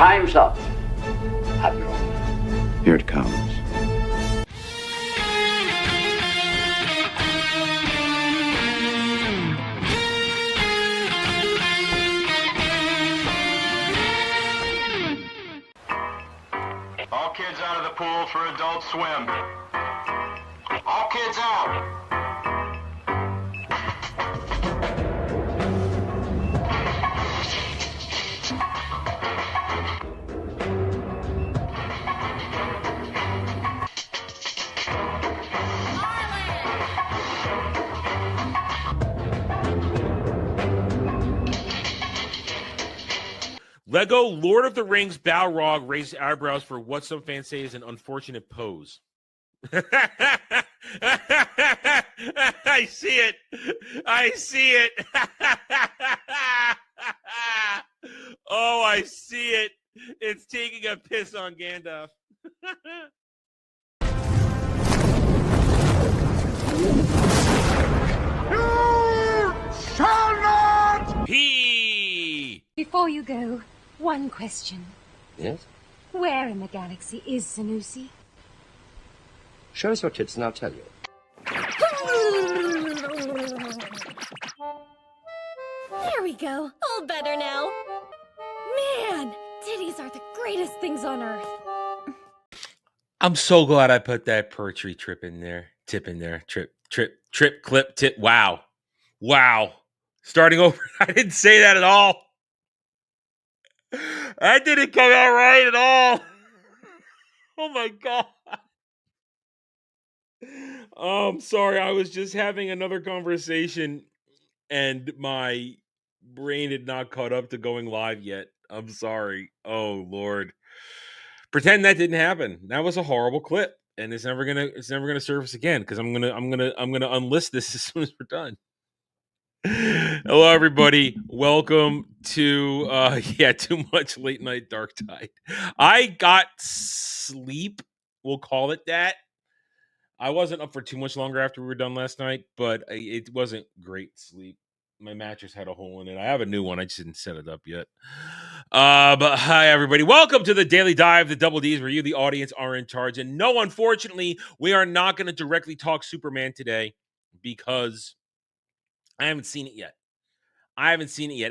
Time's up, Admiral. Here it comes. All kids out of the pool for Adult Swim. All kids out. Lego Lord of the Rings Balrog raised eyebrows for what some fans say is an unfortunate pose. I see it. I see it. Oh, I see it. It's taking a piss on Gandalf. You shall not! He. Before you go, one question. Yes? Where in the galaxy is Sanusi? Show us your tits and I'll tell you. There we go. All better now. Man, titties are the greatest things on earth. I'm so glad I put that poetry tip in there. Trip, clip, tip. Wow. Starting over. I didn't say that at all. That didn't come out right at all. Oh my God. I'm sorry. I was just having another conversation and my brain had not caught up to going live yet. I'm sorry. Oh Lord. Pretend that didn't happen. That was a horrible clip. And it's never gonna surface again because I'm gonna unlist this as soon as we're done. Hello, everybody. Welcome to Too Much Late Night Dark Tide. I got sleep. We'll call it that. I wasn't up for too much longer after we were done last night, but it wasn't great sleep. My mattress had a hole in it. I have a new one. I just didn't set it up yet. But hi, everybody. Welcome to the Daily Dive, the Double D's, where you, the audience, are in charge. And no, unfortunately, we are not going to directly talk Superman today because I haven't seen it yet.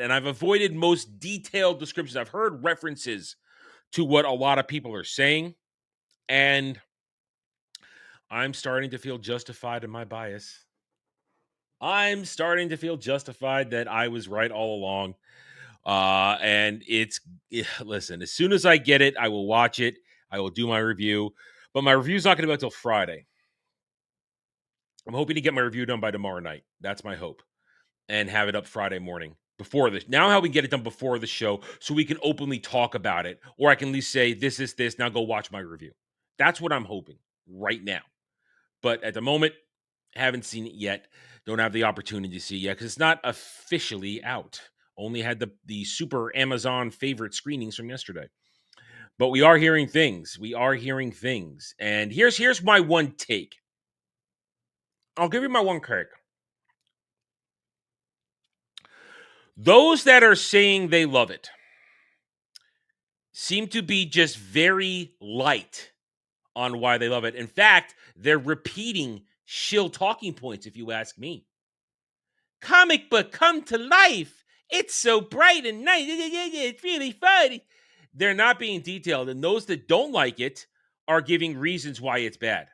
And I've avoided most detailed descriptions. I've heard references to what a lot of people are saying, and I'm starting to feel justified in my bias. I'm starting to feel justified that I was right all along. And listen, as soon as I get it, I will watch it. I will do my review, but my review's not going to be until Friday. I'm hoping to get my review done by tomorrow night. That's my hope. And have it up Friday morning before this. Now how we get it done before the show so we can openly talk about it. Or I can at least say, this is this. Now go watch my review. That's what I'm hoping right now. But at the moment, haven't seen it yet. Don't have the opportunity to see it yet because it's not officially out. Only had the super Amazon favorite screenings from yesterday. But we are hearing things. And here's my one take. I'll give you my one take. Those that are saying they love it seem to be just very light on why they love it. In fact, they're repeating shill talking points, if you ask me. Comic book come to life. It's so bright and nice. It's really funny. They're not being detailed, and those that don't like it are giving reasons why it's bad.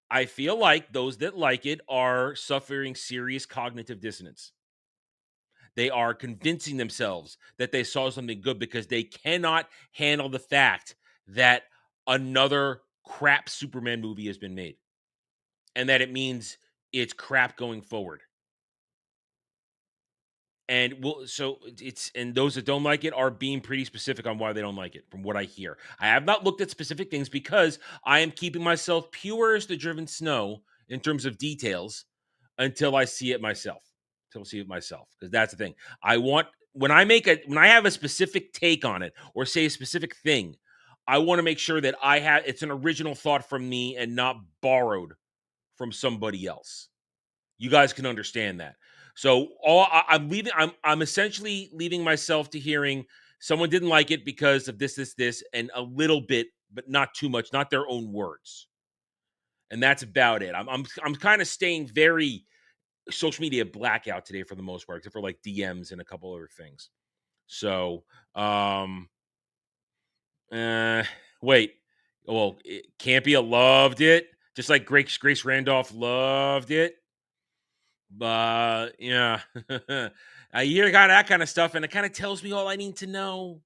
I feel like those that like it are suffering serious cognitive dissonance. They are convincing themselves that they saw something good because they cannot handle the fact that another crap Superman movie has been made and that it means it's crap going forward. And those that don't like it are being pretty specific on why they don't like it, from what I hear. I have not looked at specific things because I am keeping myself pure as the driven snow in terms of details until I see it myself. Because that's the thing. When I have a specific take on it or say a specific thing, I want to make sure that it's an original thought from me and not borrowed from somebody else. You guys can understand that. So I'm essentially leaving myself to hearing someone didn't like it because of this, and a little bit, but not too much, not their own words. And that's about it. I'm kind of staying very social media blackout today for the most part, except for like DMs and a couple other things. So, wait. Well, Campia loved it, just like Grace Randolph loved it. But yeah, I hear that kind of stuff, and it kind of tells me all I need to know.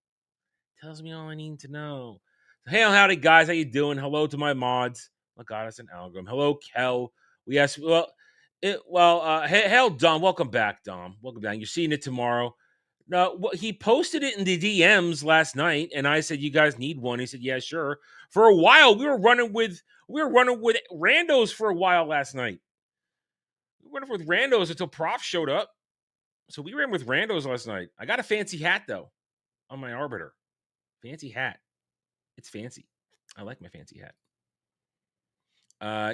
Tells me all I need to know. Hey, howdy, guys. How you doing? Hello to my mods. Oh God, that's an algorithm. Hello, Kel. Yes, hail, Dom. Welcome back, Dom. Welcome back. You're seeing it tomorrow. No, he posted it in the DMs last night, and I said, "You guys need one." He said, "Yeah, sure." For a while, we were running with randos for a while last night. We were running with randos until Prof showed up. So we ran with randos last night. I got a fancy hat though on my Arbiter. Fancy hat. It's fancy. I like my fancy hat.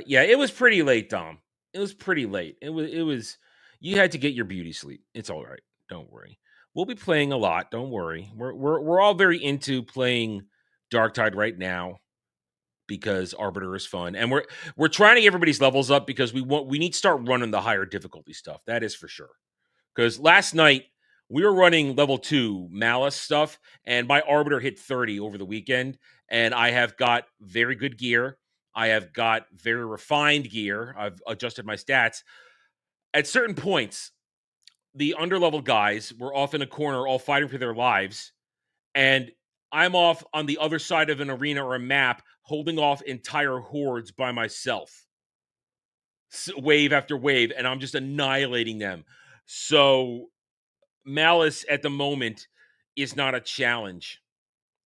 Yeah, it was pretty late, Dom. It was pretty late. It was you had to get your beauty sleep. It's all right. Don't worry. We'll be playing a lot. Don't worry. We're all very into playing Darktide right now because Arbiter is fun. And we're trying to get everybody's levels up because we need to start running the higher difficulty stuff. That is for sure. Because last night we were running level 2 Malice stuff, and my Arbiter hit 30 over the weekend, and I have got very good gear. I have got very refined gear. I've adjusted my stats. At certain points, the underleveled guys were off in a corner all fighting for their lives, and I'm off on the other side of an arena or a map holding off entire hordes by myself. Wave after wave, and I'm just annihilating them. So Malice at the moment is not a challenge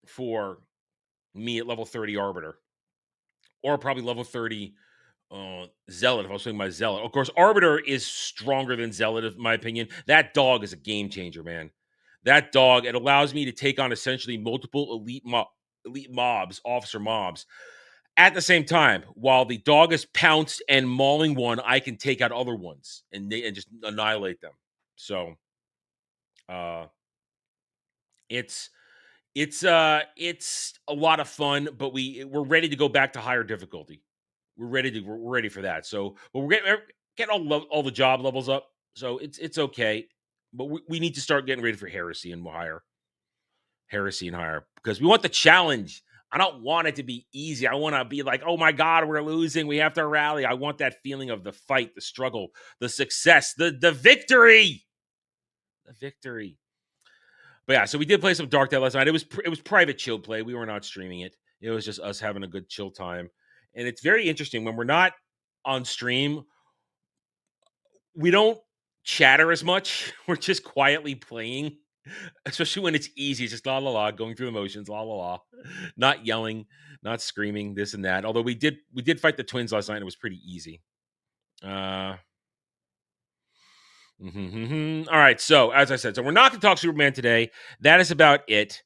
for me at level 30 Arbiter, or probably level 30 Zealot if I was playing my Zealot. Of course, Arbiter is stronger than Zealot, in my opinion. That dog is a game changer, man. That dog, it allows me to take on essentially multiple elite mobs, officer mobs. At the same time, while the dog is pounced and mauling one, I can take out other ones and just annihilate them. So, it's a lot of fun, but we're ready to go back to higher difficulty. We're ready for that. So, but we're getting all the job levels up. So it's okay, but we need to start getting ready for heresy and higher. Heresy and higher, because we want the challenge. I don't want it to be easy. I want to be like, oh my God, we're losing. We have to rally. I want that feeling of the fight, the struggle, the success, the victory. The victory. But yeah, so we did play some Darktide last night. It was private chill play. We were not streaming it. It was just us having a good chill time. And it's very interesting when we're not on stream. We don't chatter as much. We're just quietly playing, especially when it's easy. It's just la la la, going through the motions, la la la, not yelling, not screaming, this and that. Although we did fight the twins last night. And it was pretty easy. All right. So as I said, so we're not going to talk Superman today. That is about it.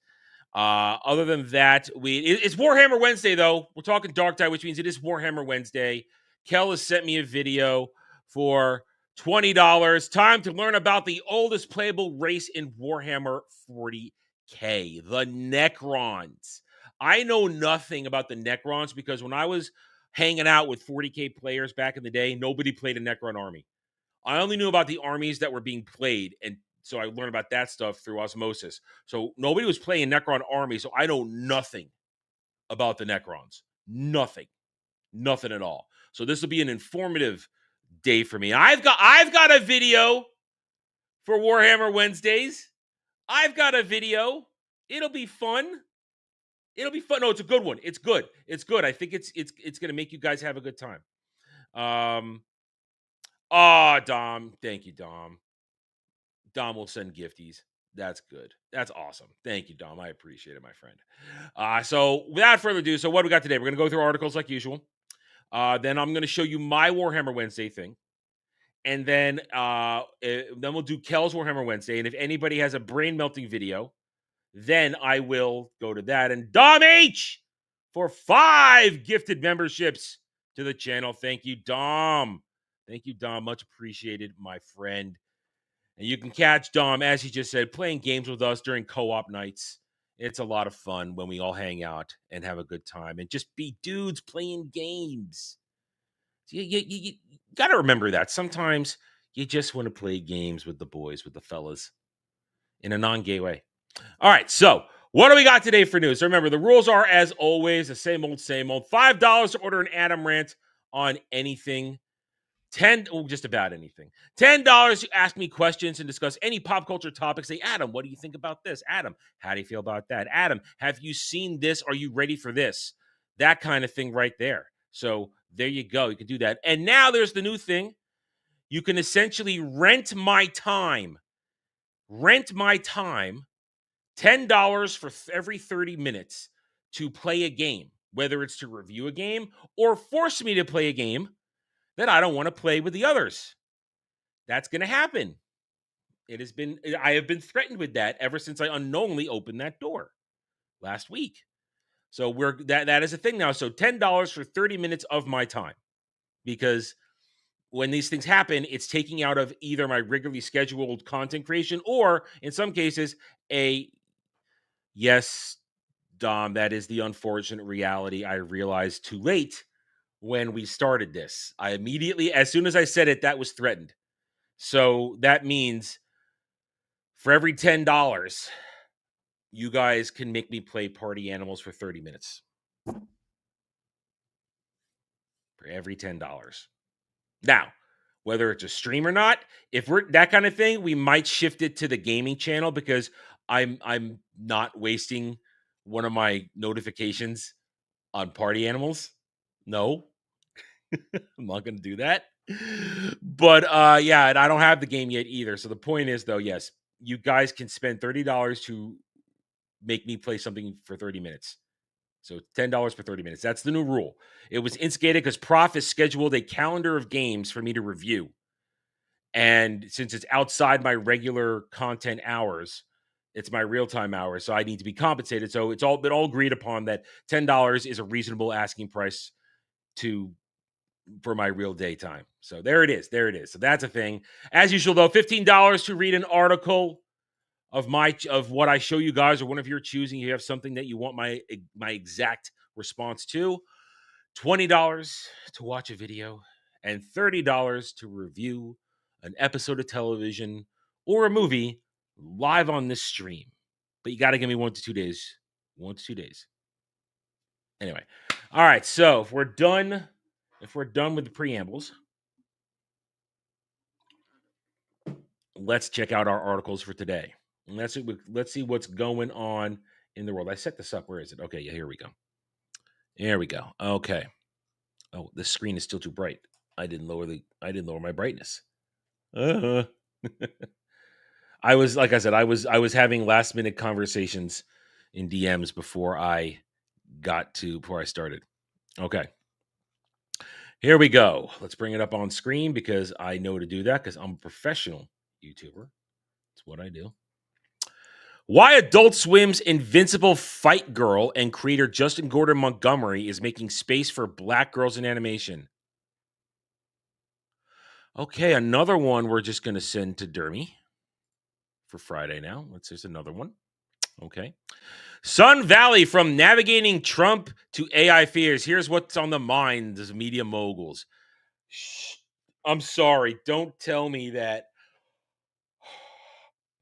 Other than that, it's Warhammer Wednesday, though. We're talking Darktide, which means it is Warhammer Wednesday. Kel has sent me a video for $20. Time to learn about the oldest playable race in Warhammer 40K, the Necrons. I know nothing about the Necrons because when I was hanging out with 40K players back in the day, nobody played a Necron army. I only knew about the armies that were being played, and so I learned about that stuff through osmosis. So nobody was playing Necron army, so I know nothing about the Necrons. Nothing at all. So this will be an informative day for me. I've got a video for Warhammer Wednesdays. I've got a video. It'll be fun. No, it's a good one. It's good. I think it's going to make you guys have a good time. Dom. Thank you, Dom. Dom will send gifties. That's good. That's awesome. Thank you, Dom. I appreciate it, my friend. So without further ado, so what do we got today? We're going to go through articles like usual. Then I'm going to show you my Warhammer Wednesday thing. And then we'll do Kel's Warhammer Wednesday. And if anybody has a brain-melting video, then I will go to that. And Dom H for 5 gifted memberships to the channel. Thank you, Dom. Much appreciated, my friend. And you can catch Dom, as he just said, playing games with us during co-op nights. It's a lot of fun when we all hang out and have a good time and just be dudes playing games. You got to remember that. Sometimes you just want to play games with the boys, with the fellas, in a non-gay way. All right, so what do we got today for news? So remember, the rules are, as always, the same old, same old. $5 to order an Adam rant on anything. Just about anything. $10 to ask me questions and discuss any pop culture topics. Say, Adam, what do you think about this? Adam, how do you feel about that? Adam, have you seen this? Are you ready for this? That kind of thing right there. So there you go. You can do that. And now there's the new thing. You can essentially rent my time. Rent my time. $10 for every 30 minutes to play a game, whether it's to review a game or force me to play a game that I don't want to play with the others. That's going to happen. I have been threatened with that ever since I unknowingly opened that door last week. So that is a thing now. So $10 for 30 minutes of my time, because when these things happen, it's taking out of either my regularly scheduled content creation or, in some cases, yes, Dom, that is the unfortunate reality I realized too late when we started this. I immediately, as soon as I said it, that was threatened. So that means for every $10, you guys can make me play Party Animals for 30 minutes. For every $10. Now, whether it's a stream or not, if we're that kind of thing, we might shift it to the gaming channel, because I'm not wasting one of my notifications on Party Animals. No, I'm not going to do that. But yeah, and I don't have the game yet either. So the point is, though, yes, you guys can spend $30 to make me play something for 30 minutes. So $10 for 30 minutes. That's the new rule. It was instigated because Prof has scheduled a calendar of games for me to review. And since it's outside my regular content hours, it's my real-time hours, so I need to be compensated. So it's all been agreed upon that $10 is a reasonable asking price for my real daytime. So there it is. So that's a thing. As usual, though, $15 to read an article of what I show you guys, or one of your choosing. You have something that you want my exact response to. $20 to watch a video, and $30 to review an episode of television or a movie live on this stream. But you got to give me 1 to 2 days. 1 to 2 days. Anyway. All right. So if we're done with the preambles, let's check out our articles for today. And let's see what's going on in the world. I set this up. Where is it? Okay. Yeah, here we go. There we go. Okay. Oh, the screen is still too bright. I didn't lower my brightness. I was, like I said, I was having last minute conversations in DMs before I started. Okay. Here we go. Let's bring it up on screen, because I know to do that, because I'm a professional YouTuber. That's what I do. Why Adult Swim's Invincible Fight Girl and creator Justin Gordon Montgomery is making space for Black girls in animation. Okay, another one we're just going to send to Dermy for Friday now. There's another one. Okay. Sun Valley, from navigating Trump to AI fears. Here's what's on the minds of media moguls. I'm sorry. Don't tell me that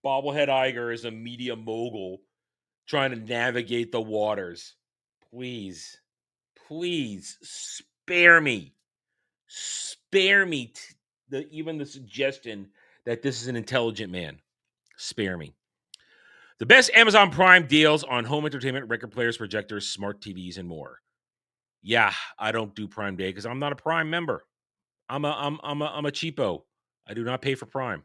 Bobblehead Iger is a media mogul trying to navigate the waters. Please spare me. Spare me even the suggestion that this is an intelligent man. Spare me. The best Amazon Prime deals on home entertainment, record players, projectors, smart TVs, and more. Yeah, I don't do Prime Day because I'm not a Prime member. I'm a cheapo. I do not pay for Prime.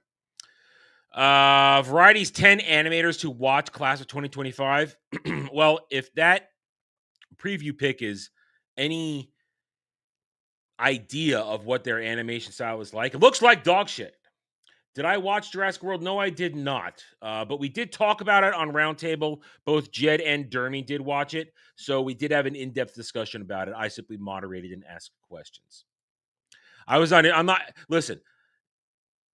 Variety's 10 animators to watch class of 2025. Well, if that preview pick is any idea of what their animation style is like, it looks like dog shit. Did I watch Jurassic World? No, I did not. But we did talk about it on Roundtable. Both Jed and Dermy did watch it. So we did have an in-depth discussion about it. I simply moderated and asked questions. Listen,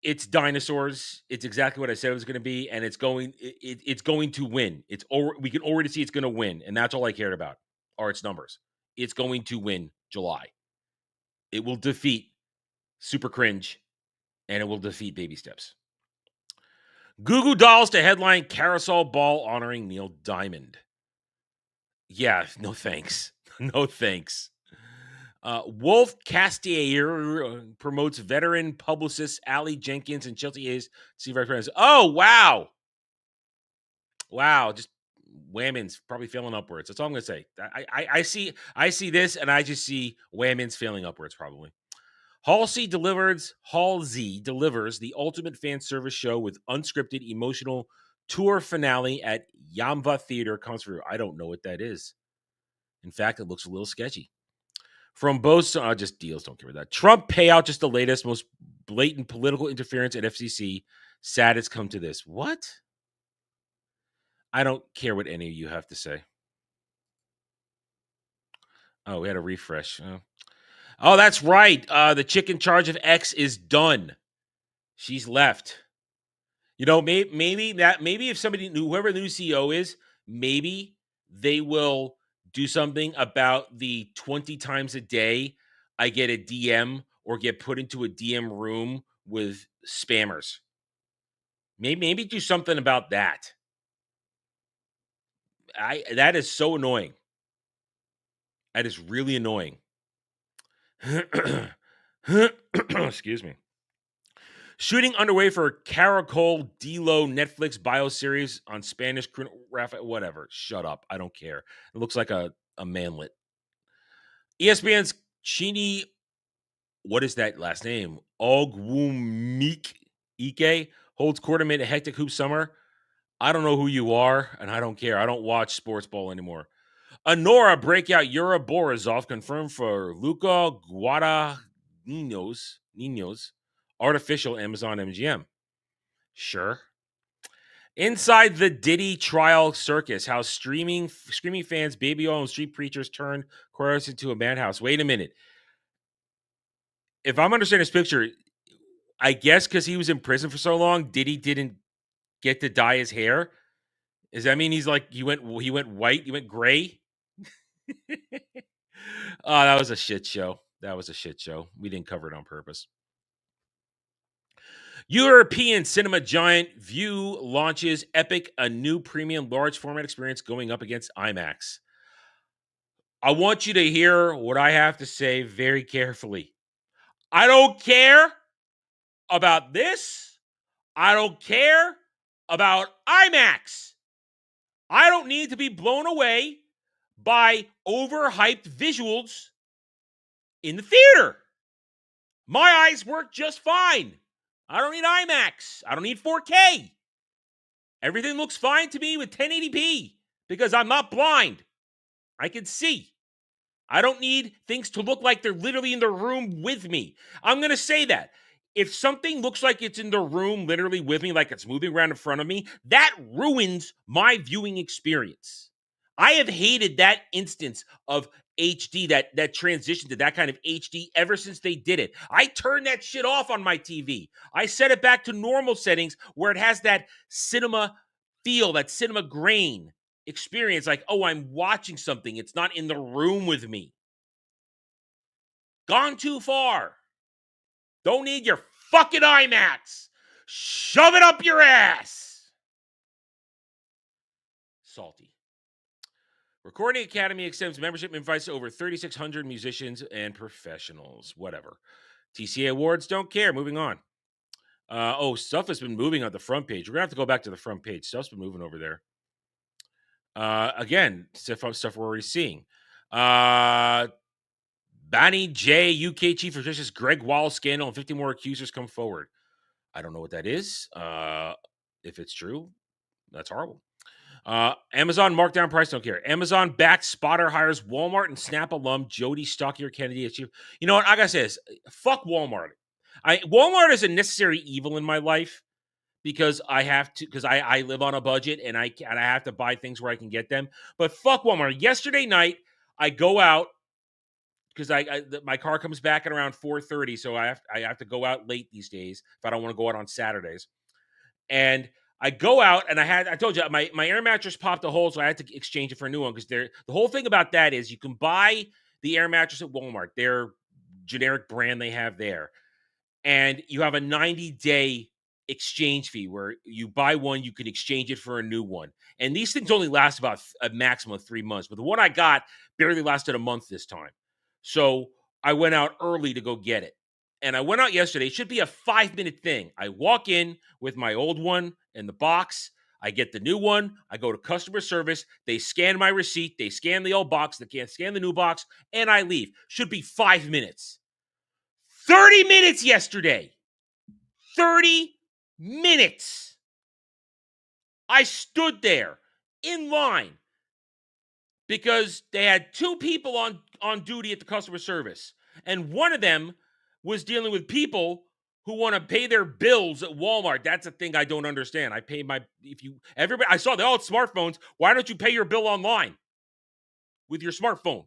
It's dinosaurs. It's exactly what I said it was going to be, and it's going to win. We can already see it's going to win, and that's all I cared about are its numbers. It's going to win July. It will defeat Super Cringe, and it will defeat Baby Steps. Goo Goo Dolls to headline Carousel Ball honoring Neil Diamond. Yeah, no thanks. No thanks. Wolf Castier promotes veteran publicists Ali Jenkins and Chelsea Hayes. See vice president. Oh, wow. Wow. Just Whammons probably failing upwards. That's all I'm going to say. I see this, and I just see Whammons failing upwards probably. Halsey delivers the ultimate fan service show with unscripted, emotional tour finale at Yamva Theater comes through. I don't know what that is. In fact, it looks a little sketchy. From both, just deals, don't care about that. Trump payout, just the latest, most blatant political interference at FCC. Sad it's come to this. What? I don't care what any of you have to say. Oh, we had a refresh. Oh, that's right. The chick in charge of X is done. She's left. You know, maybe if somebody knew, whoever the new CEO is, maybe they will do something about the 20 times a day I get a DM or get put into a DM room with spammers. Maybe do something about that. That is so annoying. That is really annoying. Excuse me. Shooting underway for Caracol Dilo Netflix bioseries on Spanish. Whatever. Shut up. I don't care. It looks like a manlet. ESPN's Chini, what is that last name? Ogwumike Ike holds court amid a hectic hoop summer. I don't know who you are, and I don't care. I don't watch sports ball anymore. Anora breakout Yura Borazov confirmed for Luca Guadagnino's artificial Amazon MGM. Sure. Inside the Diddy trial circus, how screaming fans, baby oil, and street preachers turned chorus into a madhouse. Wait a minute. If I'm understanding this picture, I guess because he was in prison for so long, Diddy didn't get to dye his hair. Does that mean he's like he went white, he went gray? Oh, that was a shit show. We didn't cover it on purpose. European cinema giant View launches Epic, a new premium large format experience going up against IMAX. I want you to hear what I have to say very carefully. I don't care about this. I don't care about IMAX. I don't need to be blown away by overhyped visuals in the theater. My eyes work just fine. I don't need IMAX. I don't need 4K. Everything looks fine to me with 1080p because I'm not blind. I can see. I don't need things to look like they're literally in the room with me. I'm going to say that. If something looks like it's in the room literally with me, like it's moving around in front of me, that ruins my viewing experience. I have hated that instance of HD, that transition to that kind of HD ever since they did it. I turned that shit off on my TV. I set it back to normal settings where it has that cinema feel, that cinema grain experience. Like, oh, I'm watching something. It's not in the room with me. Gone too far. Don't need your fucking IMAX. Shove it up your ass. Salty. Recording Academy extends membership invites to over 3,600 musicians and professionals. Whatever. TCA Awards, don't care. Moving on. Stuff has been moving on the front page. We're going to have to go back to the front page. Stuff's been moving over there. Again, stuff we're already seeing. Banny J, UK Chief Justice Greg Wall scandal and 50 more accusers come forward. I don't know what that is. If it's true, that's horrible. Amazon markdown price, don't care. Amazon backed spotter hires Walmart and Snap alum Jody Stockier Kennedy as chief. You know what? I gotta say this. Fuck Walmart. Walmart is a necessary evil in my life because I live on a budget and I have to buy things where I can get them. But fuck Walmart. Yesterday night, I go out because my car comes back at around 4:30, so I have to go out late these days if I don't want to go out on Saturdays. And I go out, and I told you my air mattress popped a hole, so I had to exchange it for a new one, because the whole thing about that is you can buy the air mattress at Walmart, their generic brand they have there, and you have a 90-day exchange fee where you buy one, you can exchange it for a new one. And these things only last about a maximum of 3 months. But the one I got barely lasted a month this time. So I went out early to go get it. And I went out yesterday. It should be a 5-minute thing. I walk in with my old one in the box. I get the new one. I go to customer service. They scan my receipt. They scan the old box. They can't scan the new box. And I leave. Should be 5 minutes. 30 minutes yesterday. 30 minutes. I stood there in line because they had 2 people on duty at the customer service. And one of them was dealing with people who want to pay their bills at Walmart. That's a thing I don't understand. I pay everybody, I saw they all had smartphones. Why don't you pay your bill online with your smartphone?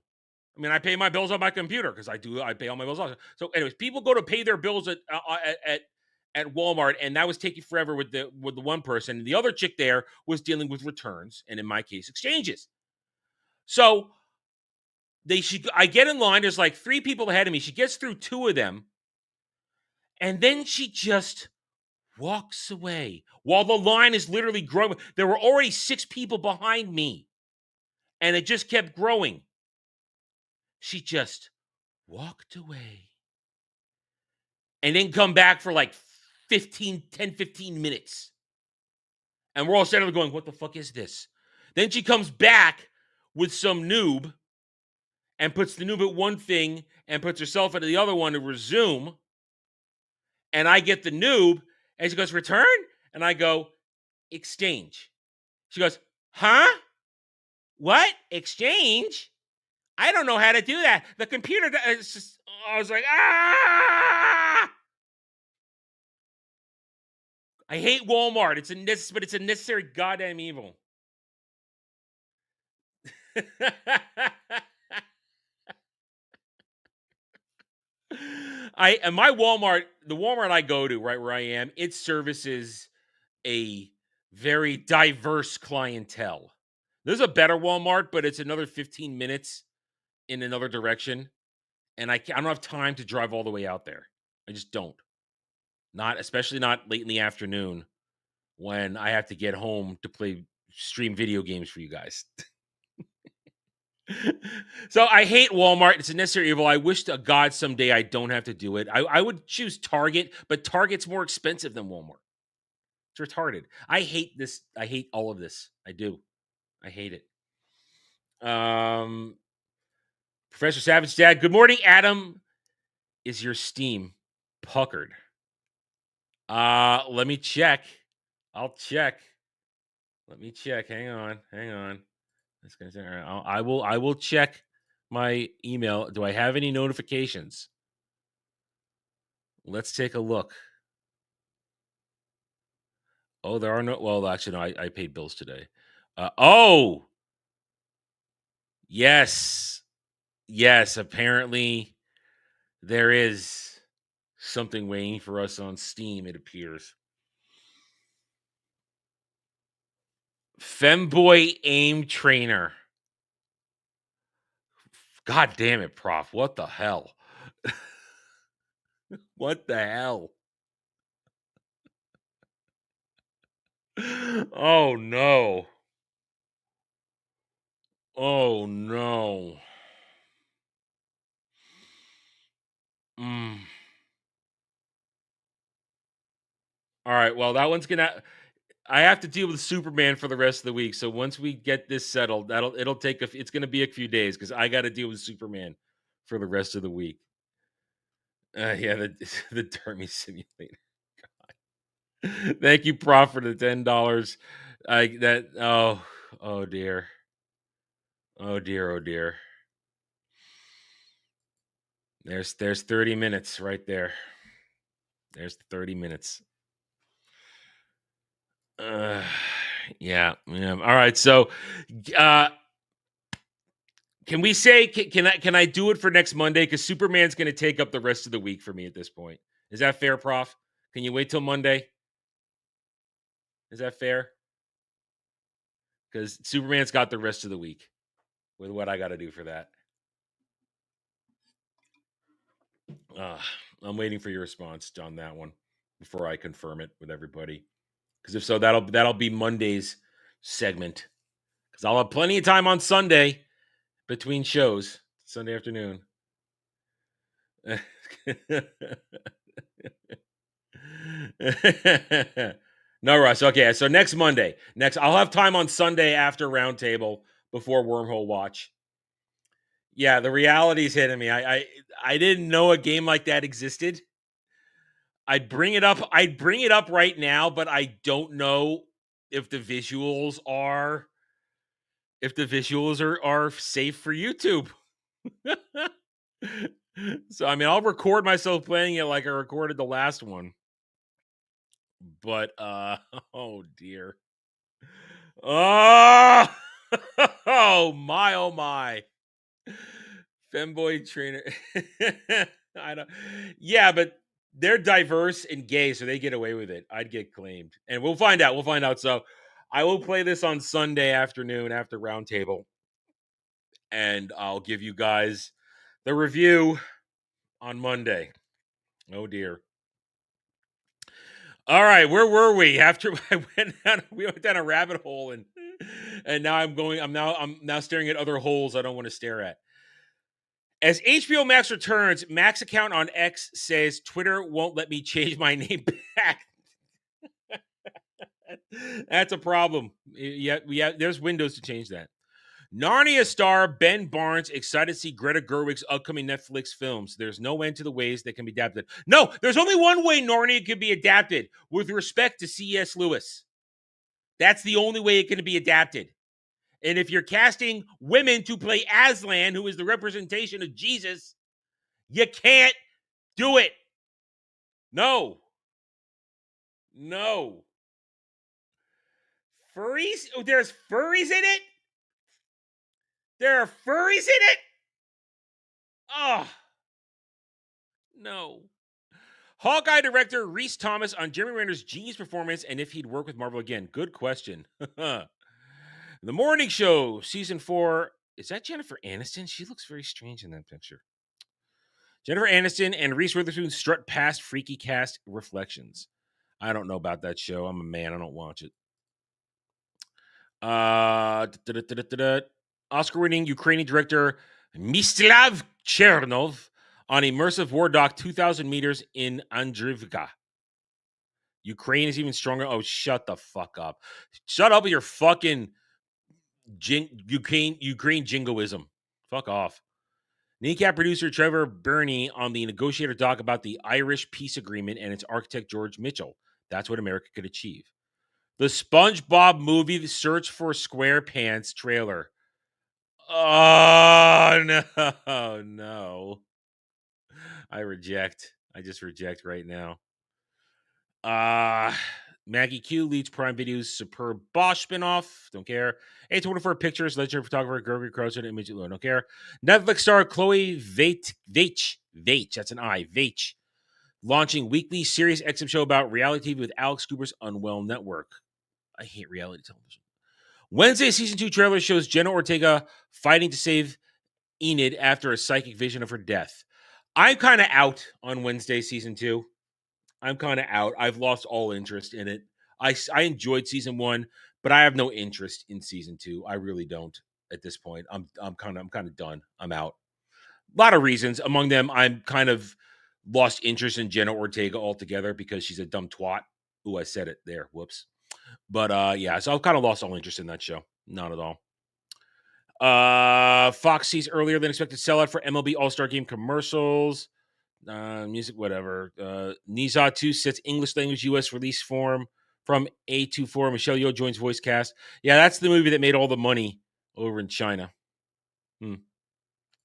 I mean, I pay my bills on my computer because I pay all my bills online. So anyways, people go to pay their bills at Walmart, and that was taking forever with the one person. The other chick there was dealing with returns, and in my case, exchanges. So I get in line. There's like 3 people ahead of me. She gets through 2 of them, and then she just walks away while the line is literally growing. There were already 6 people behind me, and it just kept growing. She just walked away and then come back for like 15 minutes. And we're all standing there going, what the fuck is this? Then she comes back with some noob and puts the noob at one thing and puts herself into the other one to resume. And I get the noob, and she goes, return? And I go, exchange. She goes, huh? What? Exchange? I don't know how to do that. The computer, it's just, I was like, ah! I hate Walmart. But it's a necessary goddamn evil. My Walmart, the Walmart I go to right where I am, it services a very diverse clientele. There's a better Walmart, but it's another 15 minutes in another direction, and I don't have time to drive all the way out there. I just don't. Especially not late in the afternoon when I have to get home to stream video games for you guys. So I hate Walmart. It's a necessary evil. I wish to God someday I don't have to do it. I would choose Target, but Target's more expensive than Walmart. It's retarded. I hate this. I hate all of this. I do. I hate it. Professor Savage Dad, good morning, Adam. Is your Steam puckered? Let me check. I'll check. Let me check. Hang on. That's gonna say, all right. I will check my email. Do I have any notifications? Let's take a look. Oh, there are no. Well, actually, no. I paid bills today. Oh, yes. Apparently, there is something waiting for us on Steam. It appears. Femboy aim trainer. God damn it, Prof. What the hell? What the hell? Oh no. Oh no. All right. Well, that one's gonna. I have to deal with Superman for the rest of the week. So once we get this settled, it'll take it's gonna be a few days because I got to deal with Superman for the rest of the week. Yeah, the Dermy simulator. God. Thank you, Prof, for the $10. Oh dear. Oh dear. There's 30 minutes right there. There's 30 minutes. Yeah. All right. So, Can we say can I do it for next Monday? Because Superman's going to take up the rest of the week for me at this point. Is that fair, Prof? Can you wait till Monday? Is that fair? Because Superman's got the rest of the week with what I got to do for that. I'm waiting for your response on that one before I confirm it with everybody. Because if so, that'll be Monday's segment. Because I'll have plenty of time on Sunday between shows, Sunday afternoon. No, Russ. Okay, so next Monday. I'll have time on Sunday after Roundtable before Wormhole Watch. Yeah, the reality's hitting me. I didn't know a game like that existed. I'd bring it up right now, but I don't know if the visuals are safe for YouTube. So I mean, I'll record myself playing it like I recorded the last one. But oh dear. Oh, oh my. Femboy trainer. I don't. Yeah, but they're diverse and gay, so they get away with it. I'd get claimed, and we'll find out. So, I will play this on Sunday afternoon after Roundtable, and I'll give you guys the review on Monday. Oh dear. All right, where were we? After we went down a rabbit hole, and now I'm now staring at other holes I don't want to stare at. As HBO Max returns, Max account on X says Twitter won't let me change my name back. That's a problem. Yeah, there's windows to change that. Narnia star Ben Barnes excited to see Greta Gerwig's upcoming Netflix films. There's no end to the ways that can be adapted. No, there's only one way Narnia can be adapted, with respect to C.S. Lewis. That's the only way it can be adapted. And if you're casting women to play Aslan, who is the representation of Jesus, you can't do it. No. Furries? Oh, there's furries in it? There are furries in it? Oh. No. Hawkeye director Rhys Thomas on Jeremy Renner's genius performance and if he'd work with Marvel again. Good question. The Morning Show, season 4. Is that Jennifer Aniston? She looks very strange in that picture. Jennifer Aniston and Reese Witherspoon strut past freaky cast reflections. I don't know about that show. I'm a man. I don't watch it. Oscar-winning Ukrainian director Mstislav Chernov on immersive war dock 2,000 meters in Andrivka. Ukraine is even stronger. Oh, shut the fuck up. Shut up with your fucking Ukraine jingoism. Fuck off. Kneecap producer Trevor Burney on the negotiator doc about the Irish peace agreement and its architect George Mitchell. That's what America could achieve. The SpongeBob movie, The Search for SquarePants trailer. Oh, no. I just reject right now. Maggie Q leads Prime Video's superb Bosch spinoff. Don't care. A24 Pictures, legendary photographer Gregory Crowson, image alone. Don't care. Netflix star Chloe Veitch, that's an I, Veitch, launching weekly Sirius XM show about reality TV with Alex Cooper's Unwell Network. I hate reality television. Wednesday season 2 trailer shows Jenna Ortega fighting to save Enid after a psychic vision of her death. I'm kind of out on Wednesday season 2. I'm kind of out. I've lost all interest in it. I enjoyed season 1, but I have no interest in season 2. I really don't at this point. I'm kind of done. I'm out. A lot of reasons. Among them, I'm kind of lost interest in Jenna Ortega altogether because she's a dumb twat. Ooh, I said it there. Whoops. But yeah, so I've kind of lost all interest in that show. Not at all. Fox sees earlier than expected sellout for MLB All-Star Game commercials. Music, whatever. Niza 2 sets English language US release form from A24. Michelle Yeoh joins voice cast. Yeah, that's the movie that made all the money over in China.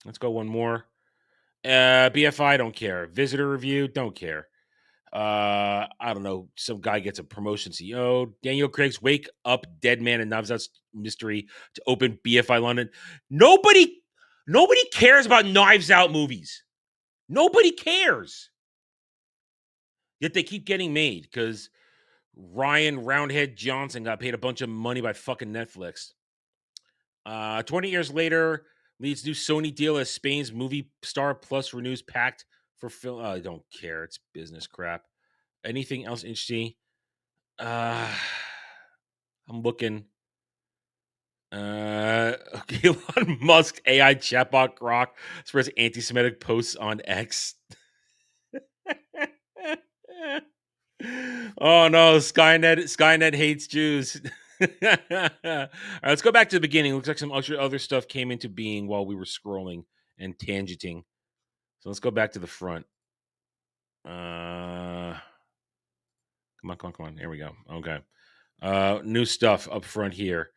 Let's go one more. BFI, don't care. Visitor review, don't care. I don't know. Some guy gets a promotion CEO. Daniel Craig's Wake Up Dead Man and Knives Out mystery to open BFI London. Nobody Nobody cares about Knives Out movies. Nobody cares. Yet they keep getting made because Ryan Roundhead Johnson got paid a bunch of money by fucking Netflix. 20 years later, leads new Sony deal as Spain's movie star plus renews pact for film. I don't care. It's business crap. Anything else interesting? I'm looking. Elon Musk AI chatbot Grok spreads anti-Semitic posts on X. Oh no, Skynet hates Jews. All right, let's go back to the beginning. Looks like some other stuff came into being while we were scrolling and tangenting. So let's go back to the front. Come on. Here we go. Okay. New stuff up front here.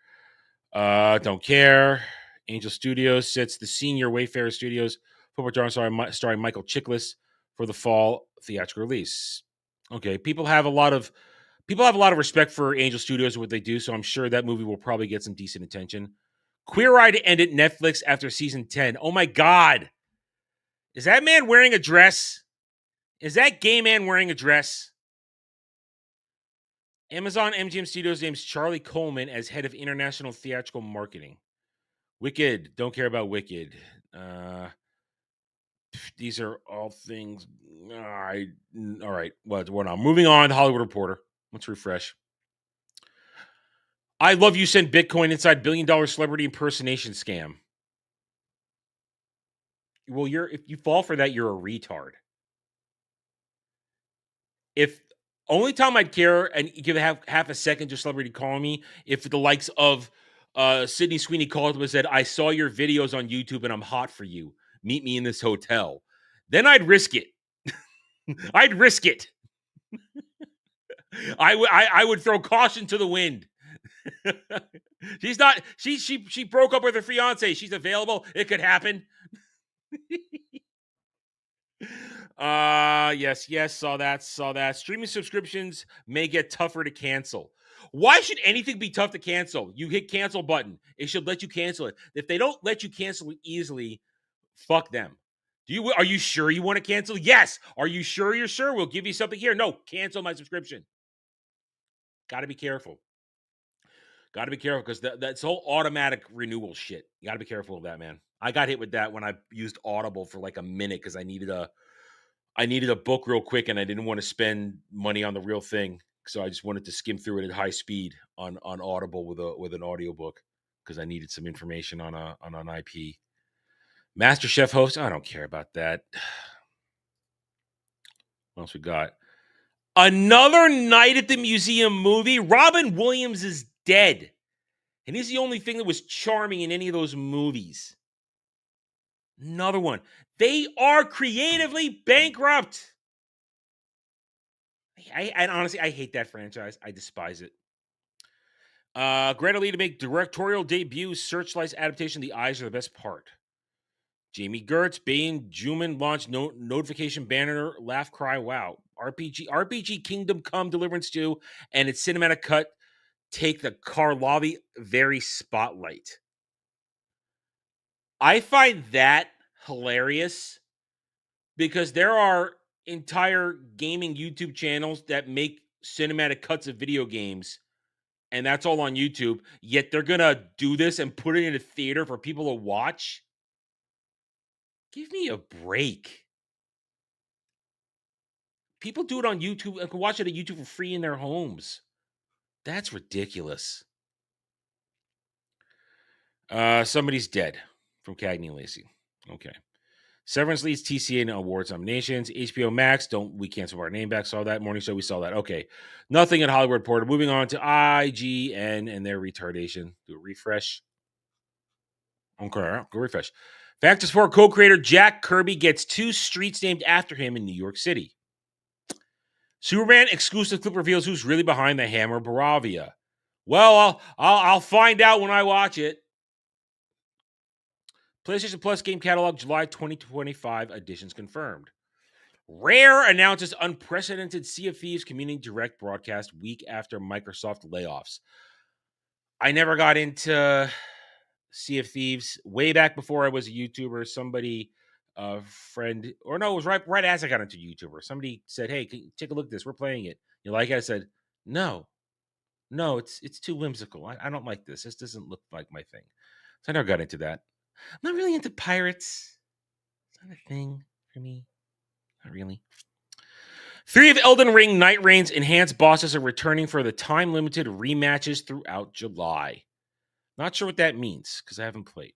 Don't care. Angel Studios sets the senior Wayfarer Studios football drama starring Michael Chiklis for the fall theatrical release. Okay, people have a lot of respect for Angel Studios and what they do, so I'm sure that movie will probably get some decent attention. Queer Eye to end at Netflix after season 10. Oh my God. Is that man wearing a dress? Is that gay man wearing a dress? Amazon MGM Studios names Charlie Coleman as head of international theatrical marketing. Wicked. Don't care about Wicked. These are all things. All right. Well, we're not moving on. Hollywood Reporter. Let's refresh. I love you sent Bitcoin inside $1 billion celebrity impersonation scam. Well, if you fall for that, you're a retard. If only time I'd care and give half a second to celebrity calling me if the likes of Sydney Sweeney called him and said, I saw your videos on YouTube and I'm hot for you. Meet me in this hotel. Then I'd risk it. I'd risk it. I would throw caution to the wind. She's not. She broke up with her fiance. She's available. It could happen. Yes. Saw that. Streaming subscriptions may get tougher to cancel. Why should anything be tough to cancel? You hit cancel button. It should let you cancel it. If they don't let you cancel it easily, fuck them. Are you sure you want to cancel? Yes. Are you sure you're sure? We'll give you something here. No, cancel my subscription. Got to be careful. Because that's whole automatic renewal shit. You got to be careful of that, man. I got hit with that when I used Audible for like a minute because I needed a book real quick and I didn't want to spend money on the real thing. So I just wanted to skim through it at high speed on Audible with an audiobook because I needed some information on an IP. MasterChef host, I don't care about that. What else we got? Another Night at the Museum movie. Robin Williams is dead. And he's the only thing that was charming in any of those movies. Another one. They are creatively bankrupt. I honestly, I hate that franchise. I despise it. Greta Lee to make directorial debut. Searchlight's adaptation, The Eyes Are the Best Part. Jamie Gertz, Bane, Juman launched notification banner, laugh, cry, wow. RPG Kingdom Come Deliverance 2 and its cinematic cut take the Karlovy Vary spotlight. I find that hilarious because there are entire gaming YouTube channels that make cinematic cuts of video games, and that's all on YouTube, yet they're going to do this and put it in a theater for people to watch. Give me a break. People do it on YouTube and can watch it on YouTube for free in their homes. That's ridiculous. Somebody's dead from Cagney and Lacey. Okay. Severance leads TCA awards nominations. HBO Max, we cancel our name back. Saw that. Morning Show, we saw that. Okay. Nothing at Hollywood Reporter. Moving on to IGN and their retardation. Do a refresh. Okay, go refresh. Factors 4 co-creator Jack Kirby gets 2 streets named after him in New York City. Superman exclusive clip reveals who's really behind the Hammer Baravia. Well, I'll find out when I watch it. PlayStation Plus game catalog July 2025 editions confirmed. Rare announces unprecedented Sea of Thieves Community Direct broadcast week after Microsoft layoffs. I never got into Sea of Thieves way back before I was a YouTuber. Somebody, a friend, or no, it was right as I got into YouTuber. Somebody said, "Hey, can you take a look at this? We're playing it. You like it?" I said, "No, it's too whimsical. I don't like this. This doesn't look like my thing." So I never got into that. I'm not really into pirates. It's not a thing for me. Not really. 3 of Elden Ring Night Rain's enhanced bosses are returning for the time-limited rematches throughout July. Not sure what that means, because I haven't played.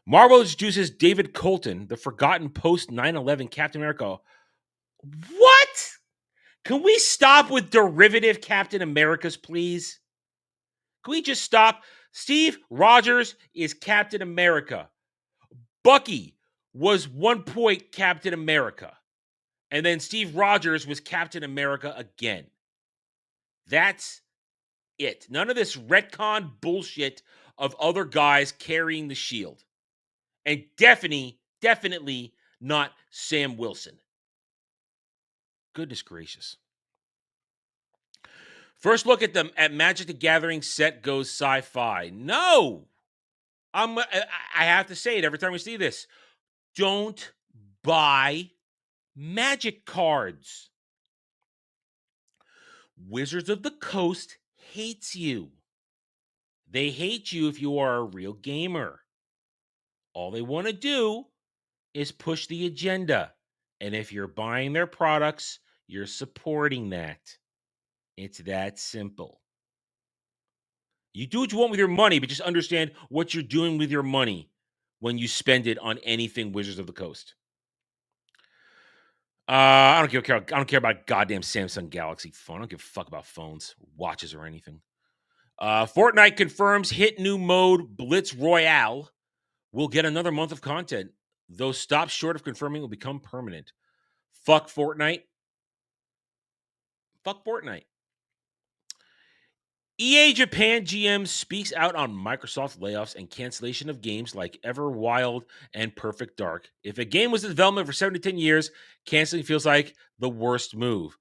Marvel introduces David Colton, the forgotten post 9/11 Captain America. What? Can we stop with derivative Captain Americas, please? Can we just stop? Steve Rogers is Captain America. Bucky was one point Captain America. And then Steve Rogers was Captain America again. That's it. None of this retcon bullshit of other guys carrying the shield. And definitely not Sam Wilson. Goodness gracious. First look at Magic the Gathering set goes sci-fi. No. I have to say it every time we see this. Don't buy Magic cards. Wizards of the Coast hates you. They hate you if you are a real gamer. All they want to do is push the agenda. And if you're buying their products, you're supporting that. It's that simple. You do what you want with your money, but just understand what you're doing with your money when you spend it on anything Wizards of the Coast. I don't care about goddamn Samsung Galaxy phone. I don't give a fuck about phones, watches, or anything. Fortnite confirms hit new mode Blitz Royale will get another month of content, though stops short of confirming will become permanent. Fuck Fortnite. Fuck Fortnite. EA Japan GM speaks out on Microsoft layoffs and cancellation of games like Everwild and Perfect Dark. If a game was in development for 7 to 10 years, canceling feels like the worst move.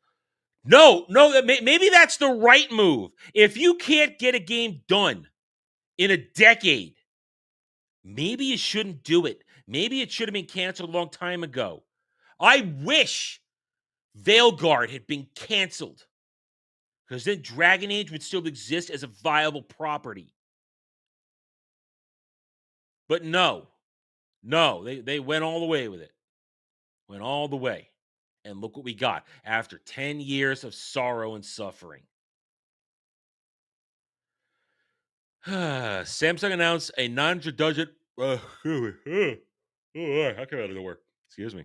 No, maybe that's the right move. If you can't get a game done in a decade, maybe you shouldn't do it. Maybe it should have been canceled a long time ago. I wish Veilguard had been canceled, because then Dragon Age would still exist as a viable property. But no, they went all the way with it. Went all the way. And look what we got after 10 years of sorrow and suffering. Samsung announced a $900 how came out of nowhere? Excuse me.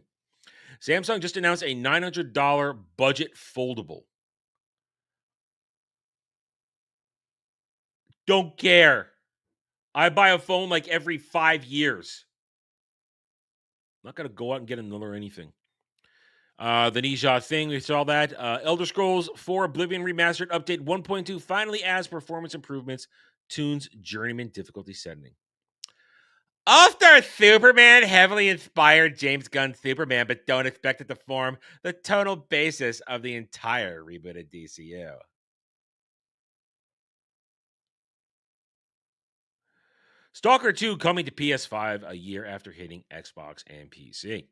Samsung just announced a $900 budget foldable. Don't care. I buy a phone like every 5 years. I'm not going to go out and get another anything. The Ninja thing, we saw that. Elder Scrolls 4 Oblivion Remastered Update 1.2 finally adds performance improvements, tunes Journeyman difficulty setting. After Superman heavily inspired James Gunn's Superman, but don't expect it to form the tonal basis of the entire rebooted DCU. Stalker 2 coming to PS5 a year after hitting Xbox and PC.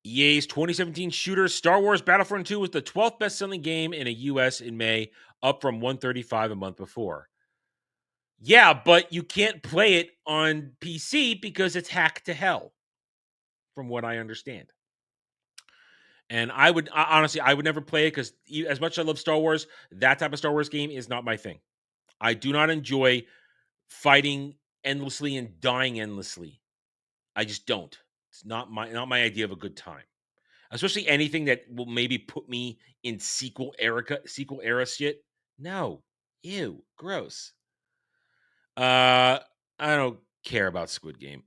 EA's 2017 shooter Star Wars Battlefront 2 was the 12th best-selling game in the US in May, up from 135 a month before. Yeah, but you can't play it on PC because it's hacked to hell, from what I understand. And I would never play it because as much as I love Star Wars, that type of Star Wars game is not my thing. I do not enjoy fighting endlessly and dying endlessly. I just don't. It's not my idea of a good time. Especially anything that will maybe put me in sequel era shit. No. Ew. Gross. I don't care about Squid Game.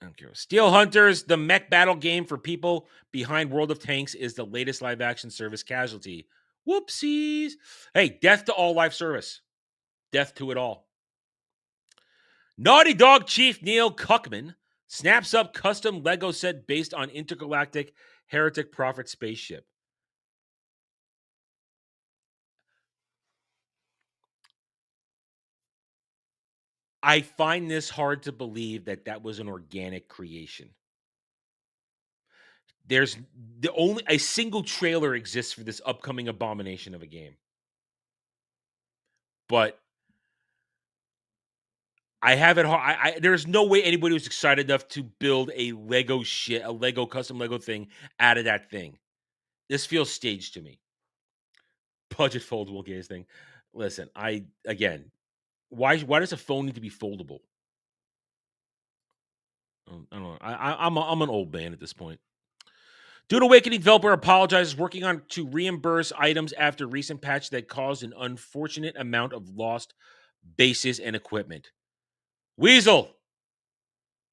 I don't care. Steel Hunters, the mech battle game for people behind World of Tanks, is the latest live action service casualty. Whoopsies. Hey, death to all live service. Death to it all. Naughty Dog chief Neil Cuckman snaps up custom Lego set based on intergalactic Heretic Prophet spaceship. I find this hard to believe that was an organic creation. There's only a single trailer exists for this upcoming abomination of a game. But I have it hard. There's no way anybody was excited enough to build a Lego custom Lego thing out of that thing. This feels staged to me. Budget foldable case thing. Listen, why does a phone need to be foldable? I don't know. I'm an old man at this point. Dune Awakening developer apologizes, working on to reimburse items after recent patch that caused an unfortunate amount of lost bases and equipment. Weasel,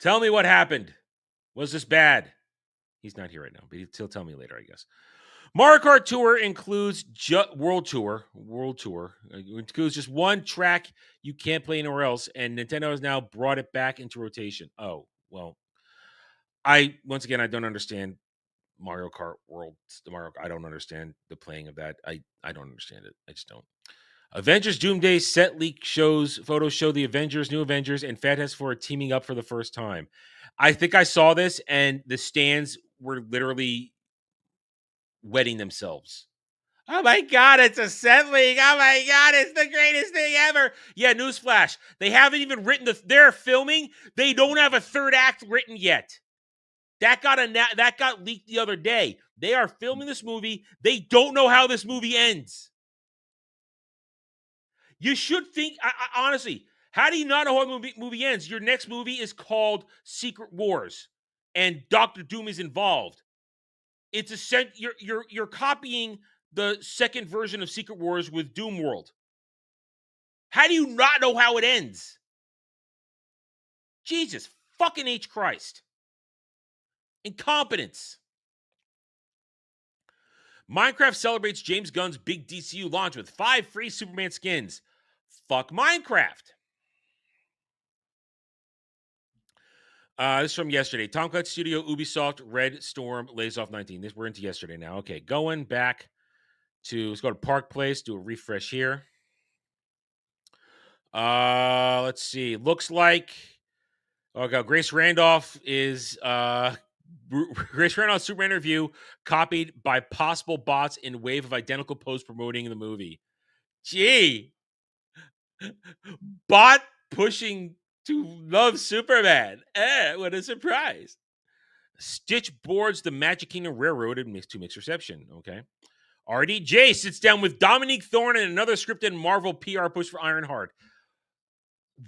tell me what happened. Was this bad? He's not here right now, but he'll tell me later, I guess. Mario Kart Tour includes World Tour. It includes just one track you can't play anywhere else, and Nintendo has now brought it back into rotation. Oh, well. I don't understand Mario Kart World. I don't understand the playing of that. I don't understand it. I just don't. Avengers Doomsday set leak photos show the New Avengers, and Fantastic Four teaming up for the first time. I think I saw this, and the stands were literally wetting themselves. Oh my God, it's a set leak. Oh my God, it's the greatest thing ever. Yeah, newsflash. They haven't even written they're filming. They don't have a third act written yet. That got leaked the other day. They are filming this movie. They don't know how this movie ends. You should think, honestly, how do you not know how the movie ends? Your next movie is called Secret Wars, and Doctor Doom is involved. It's you're copying the second version of Secret Wars with Doom World. How do you not know how it ends? Jesus fucking H Christ. Incompetence. Minecraft celebrates James Gunn's big DCU launch with 5 free Superman skins. Fuck Minecraft. This is from yesterday. Tom Clancy Studio, Ubisoft, Red Storm, lays off 19. We're into yesterday now. Okay, going back let's go to Park Place, do a refresh here. Let's see. Looks like Grace Randolph's Super interview copied by possible bots in wave of identical posts promoting the movie. Gee. Bot pushing to love Superman. What a surprise. Stitch boards the Magic Kingdom Railroad to mixed reception. Okay. RDJ sits down with Dominique Thorne and another scripted Marvel PR push for Ironheart.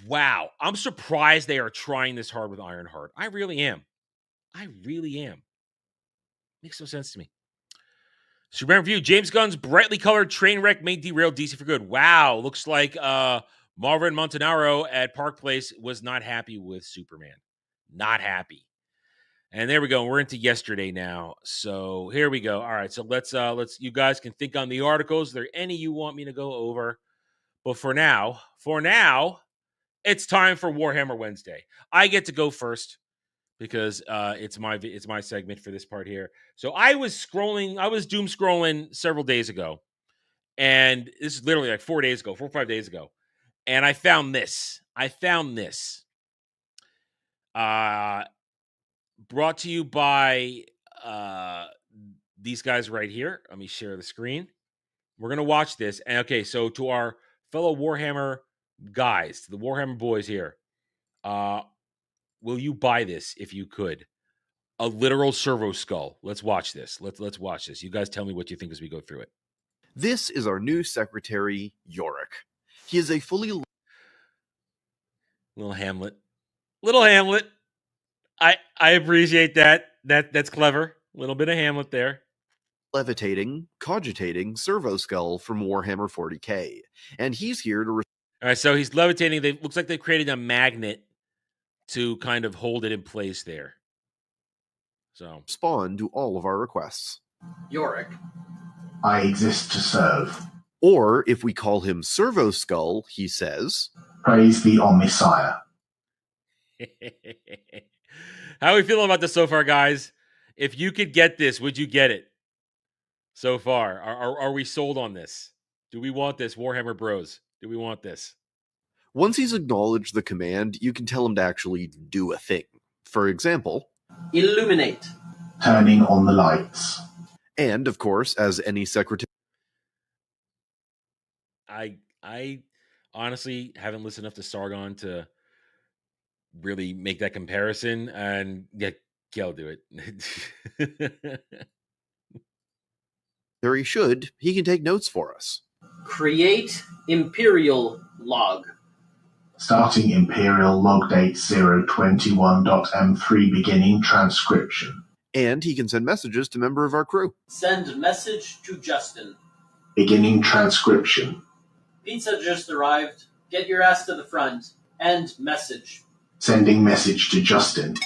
Wow. I'm surprised they are trying this hard with Ironheart. I really am. Makes no sense to me. Superman Review. James Gunn's brightly colored train wreck may derail DC for good. Wow. Looks like Marvin Montanaro at Park Place was not happy with Superman. Not happy. And there we go. We're into yesterday now. So here we go. All right. So let's you guys can think on the articles. Are there any you want me to go over? But for now, it's time for Warhammer Wednesday. I get to go first because it's my segment for this part here. So I was doom scrolling several days ago. And this is literally like 4 or 5 days ago. And I found this. Brought to you by these guys right here. Let me share the screen. We're going to watch this. And okay, so to our fellow Warhammer guys, to the Warhammer boys here, will you buy this if you could? A literal servo skull. Let's watch this. Let's watch this. You guys tell me what you think as we go through it. This is our new secretary, Yorick. He is a fully... Little Hamlet. I appreciate that. That's clever. A little bit of Hamlet there. Levitating, cogitating servo skull from Warhammer 40k. And he's here to... All right, so he's levitating. Looks like they've created a magnet to kind of hold it in place there. So respond to all of our requests. Yorick, I exist to serve. Or, if we call him Servo Skull, he says, Praise be on Messiah. How are we feeling about this so far, guys? If you could get this, would you get it? So far, are we sold on this? Do we want this, Warhammer Bros? Do we want this? Once he's acknowledged the command, you can tell him to actually do a thing. For example, illuminate. Turning on the lights. And, of course, as any secretary... I honestly haven't listened enough to Sargon to really make that comparison, and yeah, I'll do it. He should. He can take notes for us. Create Imperial log. Starting Imperial log date 021.m3 beginning transcription. And he can send messages to member of our crew. Send message to Justin. Beginning transcription. Pizza just arrived. Get your ass to the front. End message. Sending message to Justin.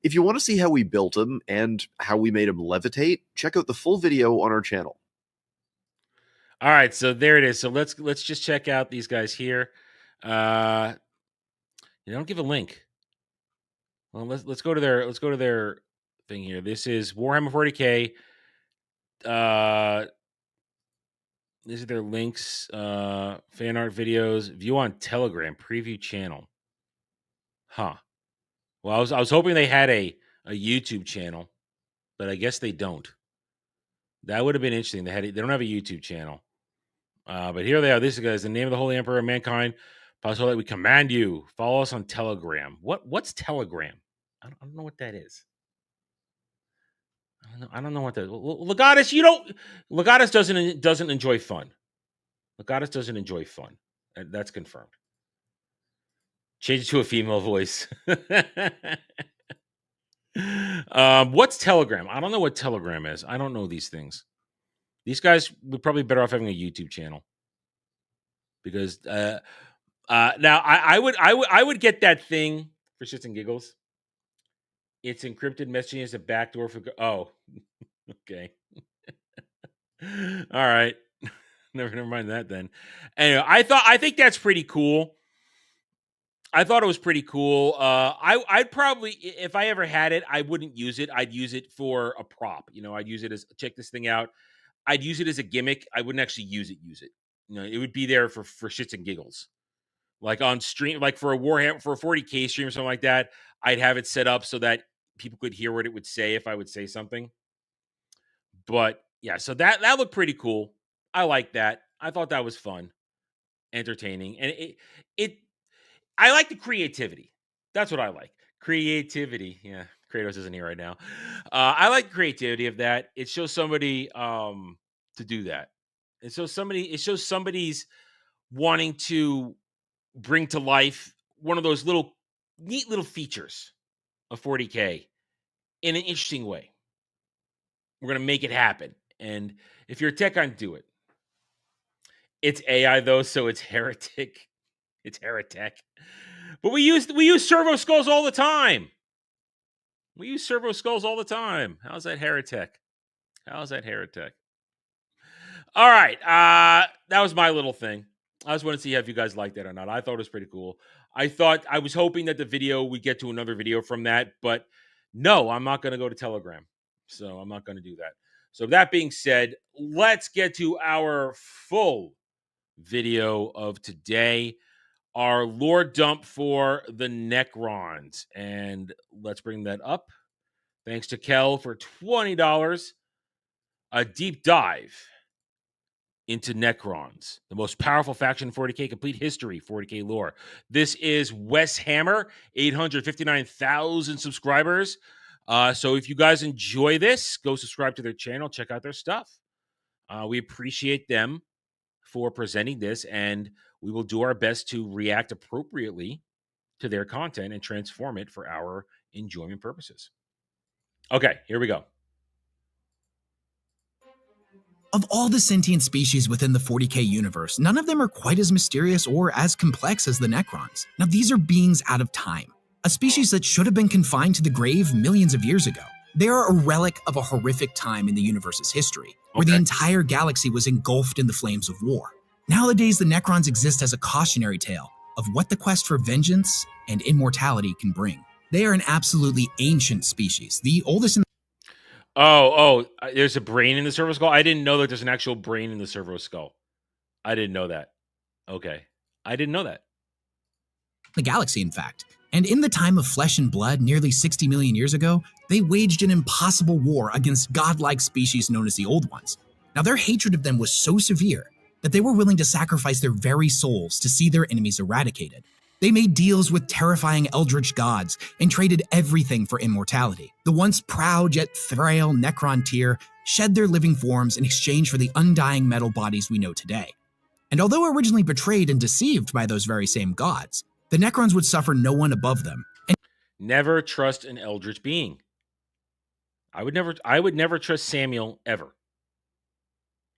If you want to see how we built him and how we made him levitate, check out the full video on our channel. All right, so there it is. So let's just check out these guys here. You don't give a link. Well, let's go to their thing here. This is Warhammer 40K. These are their links, fan art videos, view on Telegram, preview channel. Huh. Well, I was hoping they had a YouTube channel, but I guess they don't. That would have been interesting. They don't have a YouTube channel. But here they are. This is the name of the Holy Emperor of Mankind. Possible that we command you. Follow us on Telegram. What's Telegram? I don't know what that is. I don't know what that. Legatus, Legatus doesn't enjoy fun. Legatus doesn't enjoy fun. That's confirmed. Change it to a female voice. What's Telegram? I don't know what Telegram is. I don't know these things. These guys would probably be better off having a YouTube channel, because now I would get that thing for shits and giggles. It's encrypted messaging as a backdoor for. Oh, okay. All right. Never mind that then. Anyway, I think that's pretty cool. I thought it was pretty cool. I'd probably, if I ever had it, I wouldn't use it. I'd use it for a prop. I'd use it as, check this thing out. I'd use it as a gimmick. I wouldn't actually use it. It would be there for shits and giggles. Like on stream, like for a Warhammer, for a 40K stream or something like that, I'd have it set up so that people could hear what it would say if I would say something. But yeah, so that looked pretty cool. I like that. I thought that was fun, entertaining, and I like the creativity. That's what I like. Creativity. Yeah, Kratos isn't here right now. I like the creativity of that. It shows somebody to do that. It shows somebody's wanting to bring to life one of those neat little features of 40K in an interesting way. We're going to make it happen. And if you're a tech on, do it. It's AI though, so it's heretic. It's heretic. But we use servo skulls all the time. How's that heretic? All right. That was my little thing. I just want to see if you guys liked that or not. I thought it was pretty cool. I was hoping that the video, we get to another video from that, but no, I'm not going to go to Telegram. So I'm not going to do that. So that being said, let's get to our full video of today. Our lore dump for the Necrons. And let's bring that up. Thanks to Kel for $20. A deep dive into Necrons, the most powerful faction in 40K, complete history, 40K lore. This is Wes Hammer, 859,000 subscribers. So if you guys enjoy this, go subscribe to their channel, check out their stuff. We appreciate them for presenting this, and we will do our best to react appropriately to their content and transform it for our enjoyment purposes. Okay, here we go. Of all the sentient species within the 40K universe, none of them are quite as mysterious or as complex as the Necrons. Now, these are beings out of time, a species that should have been confined to the grave millions of years ago. They are a relic of a horrific time in the universe's history, where the entire galaxy was engulfed in the flames of war. Nowadays, the Necrons exist as a cautionary tale of what the quest for vengeance and immortality can bring. They are an absolutely ancient species, the oldest in there's a brain in the servo skull? I didn't know that there's an actual brain in the servo skull. I didn't know that. Okay. I didn't know that. the galaxy, in fact. And in the time of flesh and blood, nearly 60 million years ago, they waged an impossible war against godlike species known as the Old Ones. Now, their hatred of them was so severe that they were willing to sacrifice their very souls to see their enemies eradicated. They made deals with terrifying eldritch gods and traded everything for immortality. The once proud yet frail Necron tier shed their living forms in exchange for the undying metal bodies we know today. And although originally betrayed and deceived by those very same gods, the Necrons would suffer no one above them. Never trust an eldritch being. I would never trust Samuel ever.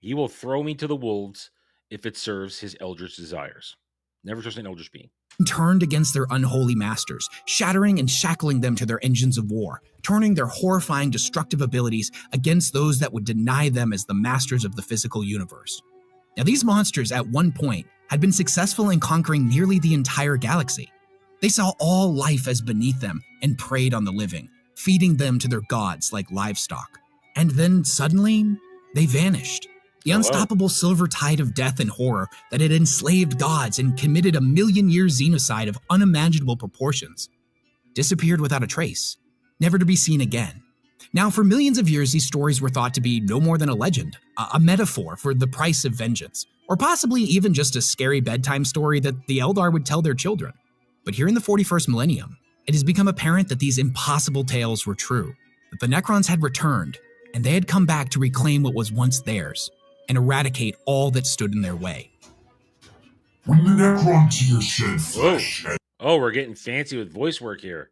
He will throw me to the wolves if it serves his eldritch desires. Never trust an eldritch being. Turned against their unholy masters, shattering and shackling them to their engines of war, turning their horrifying destructive abilities against those that would deny them as the masters of the physical universe. Now, these monsters at one point had been successful in conquering nearly the entire galaxy. They saw all life as beneath them and preyed on the living, feeding them to their gods like livestock. And then suddenly, they vanished. The unstoppable silver tide of death and horror that had enslaved gods and committed a million-year xenocide of unimaginable proportions disappeared without a trace, never to be seen again. Now, for millions of years, these stories were thought to be no more than a legend, a metaphor for the price of vengeance, or possibly even just a scary bedtime story that the Eldar would tell their children. But here in the 41st millennium, it has become apparent that these impossible tales were true, that the Necrons had returned, and they had come back to reclaim what was once theirs, and eradicate all that stood in their way. When the Necron tier shed flesh Oh, we're getting fancy with voice work here.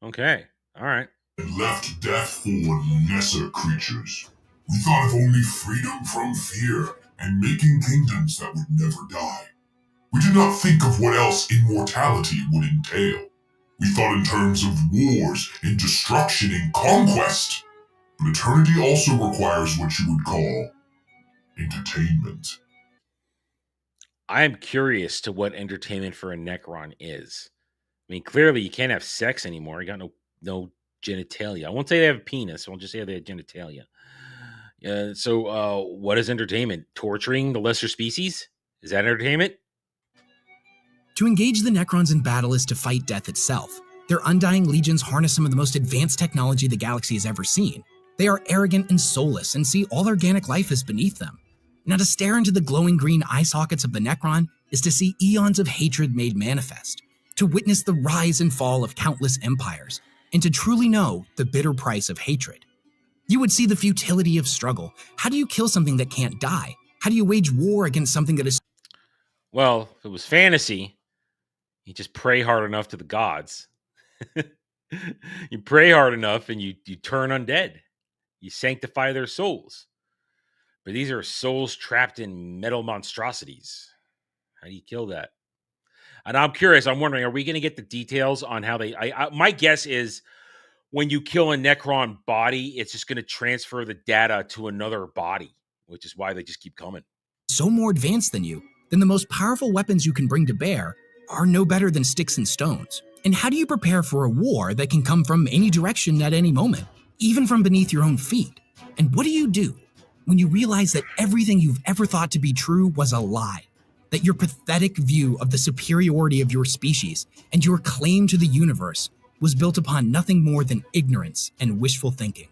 Okay, all right. and left death for lesser creatures, we thought of only freedom from fear and making kingdoms that would never die. We did not think of what else immortality would entail. We thought in terms of wars and destruction and conquest. But eternity also requires what you would call entertainment. I am curious to what entertainment for a Necron is. I mean, clearly you can't have sex anymore. You got no genitalia. I won't say they have a penis. I'll just say they have genitalia. So what is entertainment? Torturing the lesser species? Is that entertainment? To engage the Necrons in battle is to fight death itself. Their undying legions harness some of the most advanced technology the galaxy has ever seen. They are arrogant and soulless and see all organic life as beneath them. Now, to stare into the glowing green eye sockets of the Necron is to see eons of hatred made manifest, to witness the rise and fall of countless empires, and to truly know the bitter price of hatred. You would see the futility of struggle. How do you kill something that can't die? How do you wage war against something that is... Well, if it was fantasy, you just pray hard enough to the gods. You pray hard enough and you turn undead. You sanctify their souls. But these are souls trapped in metal monstrosities. How do you kill that? And I'm curious, I'm wondering, are we going to get the details on how they... my guess is when you kill a Necron body, it's just going to transfer the data to another body, which is why they just keep coming. So more advanced than you, then the most powerful weapons you can bring to bear are no better than sticks and stones. And how do you prepare for a war that can come from any direction at any moment, even from beneath your own feet? And what do you do when you realize that everything you've ever thought to be true was a lie? That your pathetic view of the superiority of your species and your claim to the universe was built upon nothing more than ignorance and wishful thinking?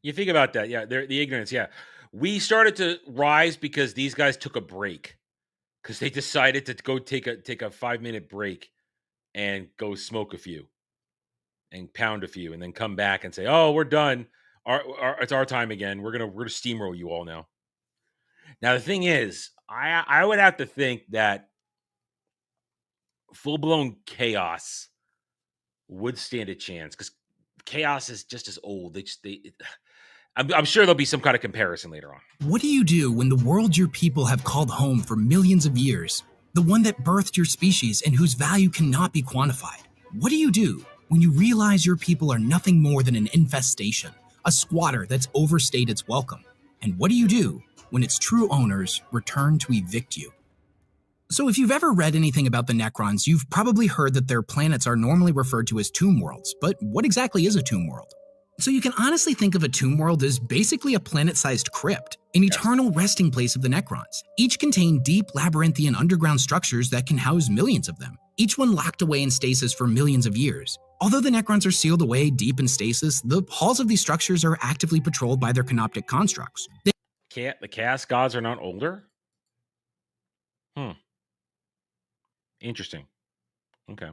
You think about that, yeah, the ignorance, yeah. We started to rise because these guys took a break. Because they decided to go take a 5-minute break and go smoke a few and pound a few and then come back and say, "Oh, we're done. It's our time again. We're gonna steamroll you all now." Now the thing is, I would have to think that full-blown chaos would stand a chance because chaos is just as old. I'm sure there'll be some kind of comparison later on. What do you do when the world your people have called home for millions of years, the one that birthed your species and whose value cannot be quantified? What do you do when you realize your people are nothing more than an infestation, a squatter that's overstayed its welcome? And what do you do when its true owners return to evict you? So if you've ever read anything about the Necrons, you've probably heard that their planets are normally referred to as tomb worlds. But what exactly is a tomb world? So you can honestly think of a tomb world as basically a planet-sized crypt, an eternal resting place of the Necrons. Each contain deep, labyrinthian underground structures that can house millions of them. each one locked away in stasis for millions of years. Although the Necrons are sealed away deep in stasis, the halls of these structures are actively patrolled by their canoptic constructs. The Chaos Gods are not older? Interesting. Okay.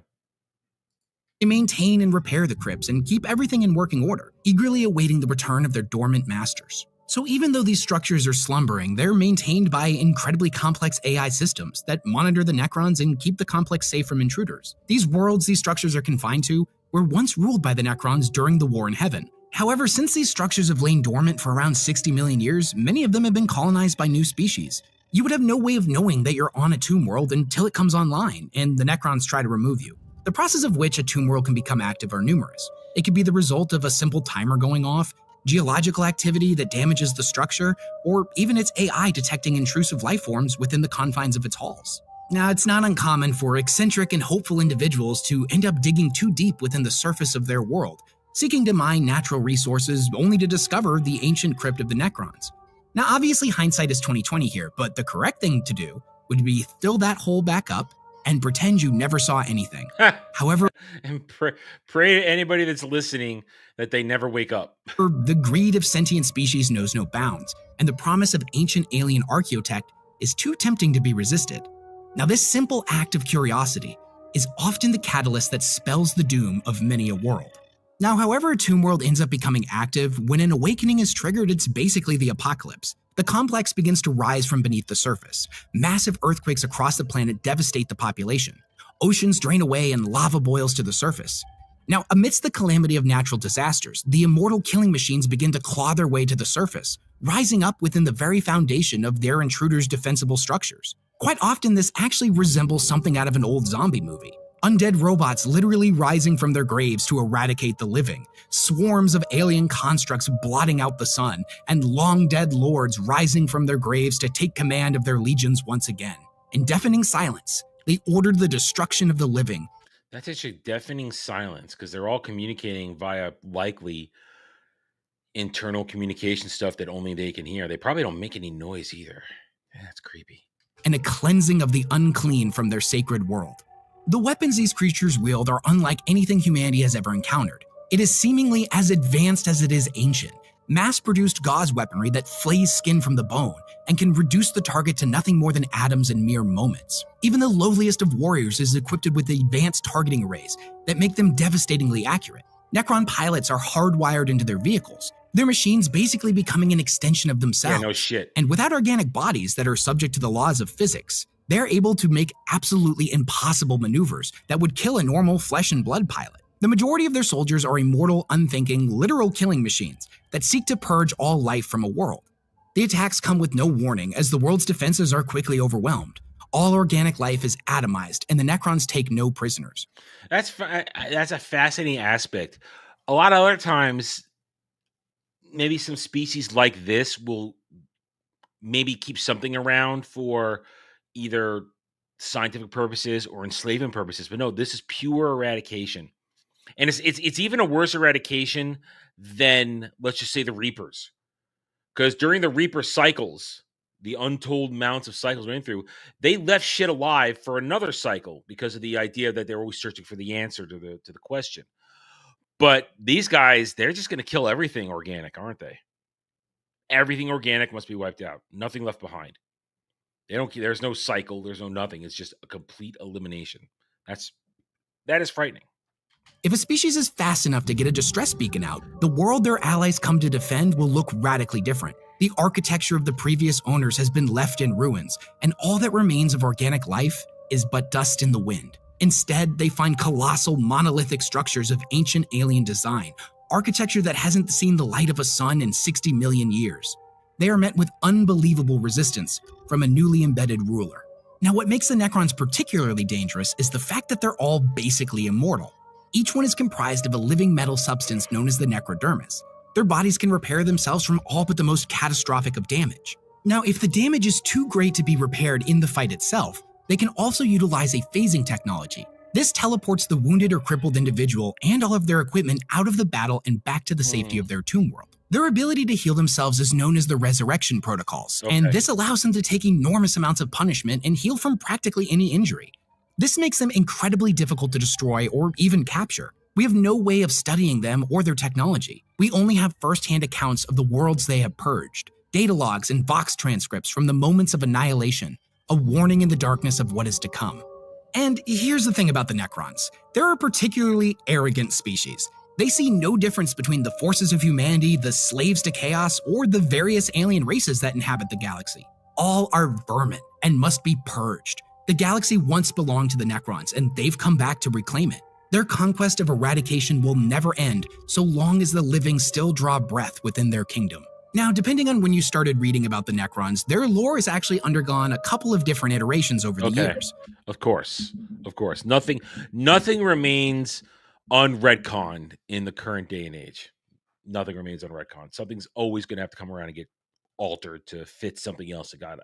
They maintain and repair the crypts and keep everything in working order, eagerly awaiting the return of their dormant masters. So even though these structures are slumbering, they're maintained by incredibly complex AI systems that monitor the Necrons and keep the complex safe from intruders. These worlds these structures are confined to were once ruled by the Necrons during the War in Heaven. However, since these structures have lain dormant for around 60 million years, many of them have been colonized by new species. You would have no way of knowing that you're on a tomb world until it comes online and the Necrons try to remove you. The process of which a tomb world can become active are numerous. It could be the result of a simple timer going off, geological activity that damages the structure, or even its AI detecting intrusive life forms within the confines of its halls. Now, it's not uncommon for eccentric and hopeful individuals to end up digging too deep within the surface of their world, seeking to mine natural resources only to discover the ancient crypt of the Necrons. Now, obviously hindsight is 20/20 here, but the correct thing to do would be fill that hole back up and pretend you never saw anything. However, and pray to anybody that's listening that they never wake up. The greed of sentient species knows no bounds, and the promise of ancient alien archaeotech is too tempting to be resisted. Now, this simple act of curiosity is often the catalyst that spells the doom of many a world. Now, however a tomb world ends up becoming active, when an awakening is triggered, it's basically the apocalypse. The complex begins to rise from beneath the surface. Massive earthquakes across the planet devastate the population. Oceans drain away and lava boils to the surface. Now, amidst the calamity of natural disasters, the immortal killing machines begin to claw their way to the surface, rising up within the very foundation of their intruders' defensible structures. Quite often, this actually resembles something out of an old zombie movie. Undead robots literally rising from their graves to eradicate the living, swarms of alien constructs blotting out the sun, and long-dead lords rising from their graves to take command of their legions once again. In deafening silence, they ordered the destruction of the living. That's actually deafening silence, because they're all communicating via likely internal communication stuff that only they can hear. They probably don't make any noise either. That's creepy. And a cleansing of the unclean from their sacred world. The weapons these creatures wield are unlike anything humanity has ever encountered. It is seemingly as advanced as it is ancient, mass-produced gauze weaponry that flays skin from the bone and can reduce the target to nothing more than atoms in mere moments. Even the lowliest of warriors is equipped with advanced targeting arrays that make them devastatingly accurate. Necron pilots are hardwired into their vehicles, their machines basically becoming an extension of themselves. Yeah, no shit. And without organic bodies that are subject to the laws of physics, they're able to make absolutely impossible maneuvers that would kill a normal flesh and blood pilot. The majority of their soldiers are immortal, unthinking, literal killing machines that seek to purge all life from a world. The attacks come with no warning, as the world's defenses are quickly overwhelmed. All organic life is atomized, and the Necrons take no prisoners. That's a fascinating aspect. A lot of other times, maybe some species like this will maybe keep something around for either scientific purposes or enslavement purposes, but no, this is pure eradication, and it's even a worse eradication than, let's just say, the Reapers, because during the Reaper cycles, the untold amounts of cycles we went through, they left shit alive for another cycle because of the idea that they're always searching for the answer to the question. But these guys, they're just going to kill everything organic, aren't they? Everything organic must be wiped out, nothing left behind. There's no cycle. There's no nothing. It's just a complete elimination. That is frightening. If a species is fast enough to get a distress beacon out, the world their allies come to defend will look radically different. The architecture of the previous owners has been left in ruins, and all that remains of organic life is but dust in the wind. Instead, they find colossal monolithic structures of ancient alien design, architecture that hasn't seen the light of a sun in 60 million years. They are met with unbelievable resistance from a newly embedded ruler. Now, what makes the Necrons particularly dangerous is the fact that they're all basically immortal. Each one is comprised of a living metal substance known as the necrodermis. Their bodies can repair themselves from all but the most catastrophic of damage. Now, if the damage is too great to be repaired in the fight itself, they can also utilize a phasing technology. This teleports the wounded or crippled individual and all of their equipment out of the battle and back to the safety of their tomb world. Their ability to heal themselves is known as the resurrection protocols, and this allows them to take enormous amounts of punishment and heal from practically any injury. This makes them incredibly difficult to destroy or even capture. We have no way of studying them or their technology. We only have first-hand accounts of the worlds they have purged, data logs and Vox transcripts from the moments of annihilation, a warning in the darkness of what is to come. And here's the thing about the Necrons. They're a particularly arrogant species. They see no difference between the forces of humanity, the slaves to chaos, or the various alien races that inhabit the galaxy. All are vermin and must be purged. The galaxy once belonged to the Necrons, and they've come back to reclaim it. Their conquest of eradication will never end so long as the living still draw breath within their kingdom. Now, depending on when you started reading about the Necrons, their lore has actually undergone a couple of different iterations over the years. Of course. Nothing remains unretconned in the current day and age. Nothing remains unretconned. Something's always going to have to come around and get altered to fit something else that got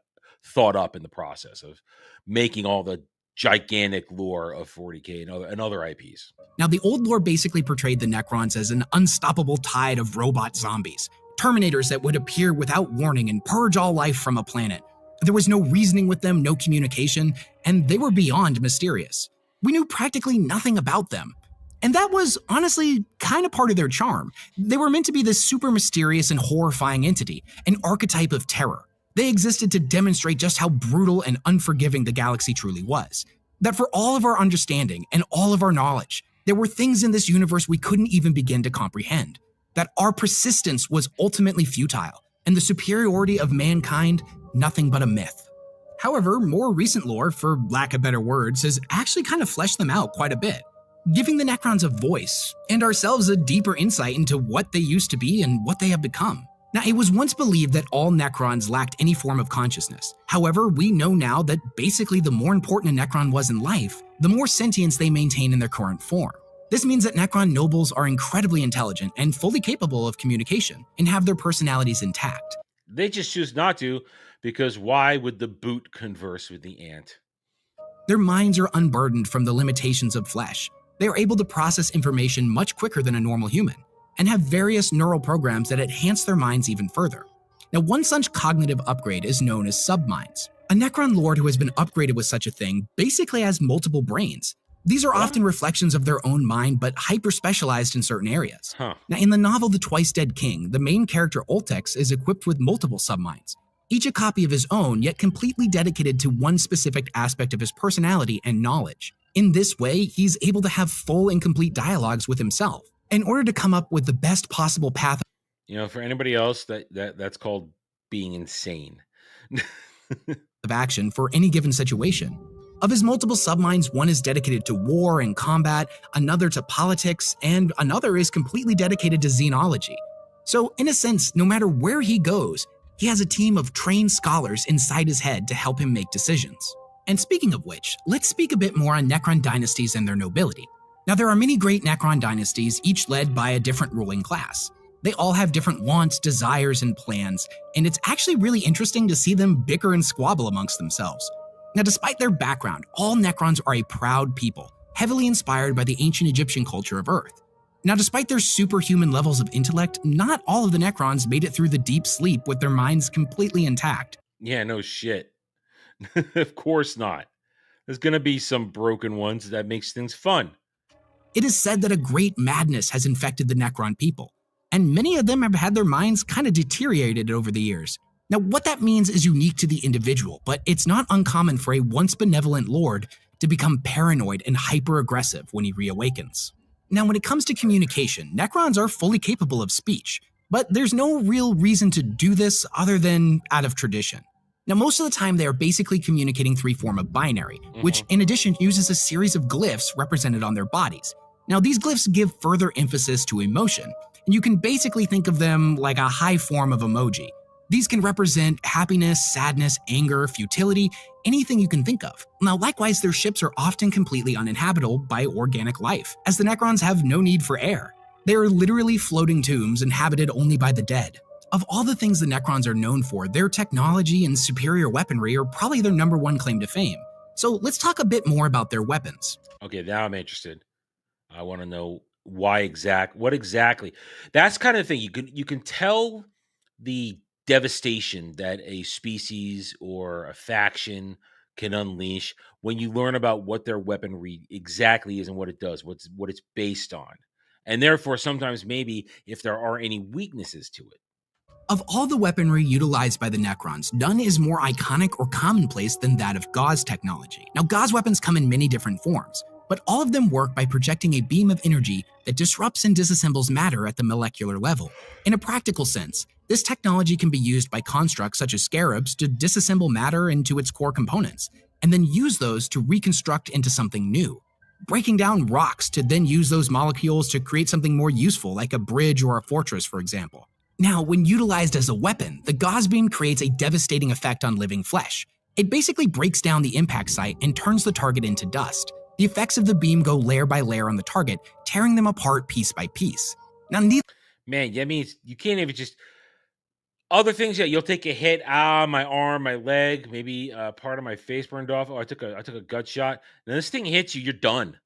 thought up in the process of making all the gigantic lore of 40K and other IPs. Now, the old lore basically portrayed the Necrons as an unstoppable tide of robot zombies, Terminators that would appear without warning and purge all life from a planet. There was no reasoning with them, no communication, and they were beyond mysterious. We knew practically nothing about them. And that was honestly kind of part of their charm. They were meant to be this super mysterious and horrifying entity, an archetype of terror. They existed to demonstrate just how brutal and unforgiving the galaxy truly was. That for all of our understanding and all of our knowledge, there were things in this universe we couldn't even begin to comprehend. That our persistence was ultimately futile, and the superiority of mankind nothing but a myth. However, more recent lore, for lack of better words, has actually kind of fleshed them out quite a bit, giving the Necrons a voice, and ourselves a deeper insight into what they used to be and what they have become. Now, it was once believed that all Necrons lacked any form of consciousness. However, we know now that basically the more important a Necron was in life, the more sentience they maintain in their current form. This means that Necron nobles are incredibly intelligent and fully capable of communication, and have their personalities intact. They just choose not to, because why would the boot converse with the ant? Their minds are unburdened from the limitations of flesh. They are able to process information much quicker than a normal human, and have various neural programs that enhance their minds even further. Now, one such cognitive upgrade is known as subminds. A Necron lord who has been upgraded with such a thing basically has multiple brains. These are often reflections of their own mind, but hyper-specialized in certain areas. Now, in the novel The Twice Dead King, the main character Oltex is equipped with multiple subminds, each a copy of his own, yet completely dedicated to one specific aspect of his personality and knowledge. In this way, he's able to have full and complete dialogues with himself, in order to come up with the best possible path. For anybody else, that's called being insane. Of action for any given situation. Of his multiple subminds, one is dedicated to war and combat, another to politics, and another is completely dedicated to xenology. So, in a sense, no matter where he goes, he has a team of trained scholars inside his head to help him make decisions. And speaking of which, let's speak a bit more on Necron dynasties and their nobility. Now, there are many great Necron dynasties, each led by a different ruling class. They all have different wants, desires, and plans, and it's actually really interesting to see them bicker and squabble amongst themselves. Now, despite their background, all Necrons are a proud people, heavily inspired by the ancient Egyptian culture of Earth. Now, despite their superhuman levels of intellect, not all of the Necrons made it through the deep sleep with their minds completely intact. Yeah, no shit. Of course not. There's gonna be some broken ones that makes things fun. It is said that a great madness has infected the Necron people, and many of them have had their minds kind of deteriorated over the years. Now, what that means is unique to the individual, but it's not uncommon for a once benevolent lord to become paranoid and hyper-aggressive when he reawakens. Now, when it comes to communication, Necrons are fully capable of speech, but there's no real reason to do this other than out of tradition. Now, most of the time, they are basically communicating through a form of binary, which in addition uses a series of glyphs represented on their bodies. Now, these glyphs give further emphasis to emotion, and you can basically think of them like a high form of emoji. These can represent happiness, sadness, anger, futility, anything you can think of. Now, likewise, their ships are often completely uninhabitable by organic life, as the Necrons have no need for air. They are literally floating tombs inhabited only by the dead. Of all the things the Necrons are known for, their technology and superior weaponry are probably their number one claim to fame. So let's talk a bit more about their weapons. Okay, now I'm interested. I want to know what exactly. That's kind of thing you can tell the devastation that a species or a faction can unleash when you learn about what their weaponry exactly is and what it does, what it's based on. And therefore, sometimes maybe if there are any weaknesses to it. Of all the weaponry utilized by the Necrons, none is more iconic or commonplace than that of Gauss technology. Now, Gauss weapons come in many different forms, but all of them work by projecting a beam of energy that disrupts and disassembles matter at the molecular level. In a practical sense, this technology can be used by constructs such as scarabs to disassemble matter into its core components, and then use those to reconstruct into something new. Breaking down rocks to then use those molecules to create something more useful, like a bridge or a fortress, for example. Now, when utilized as a weapon, the Gauss beam creates a devastating effect on living flesh. It basically breaks down the impact site and turns the target into dust. The effects of the beam go layer by layer on the target, tearing them apart piece by piece. Now, man, that means you can't even just... Other things, yeah, you'll take a hit, my arm, my leg, maybe part of my face burned off. Oh, I took a gut shot. And this thing hits you, you're done.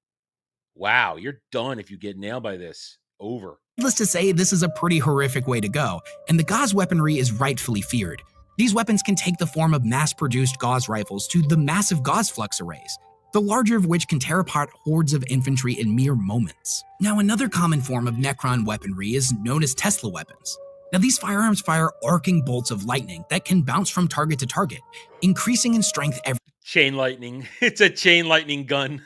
Wow, you're done if you get nailed by this. Over. Needless to say, this is a pretty horrific way to go, and the Gauss weaponry is rightfully feared. These weapons can take the form of mass-produced Gauss rifles to the massive Gauss flux arrays, the larger of which can tear apart hordes of infantry in mere moments. Now, another common form of Necron weaponry is known as Tesla weapons. Now, these firearms fire arcing bolts of lightning that can bounce from target to target, increasing in strength chain lightning. It's a chain lightning gun.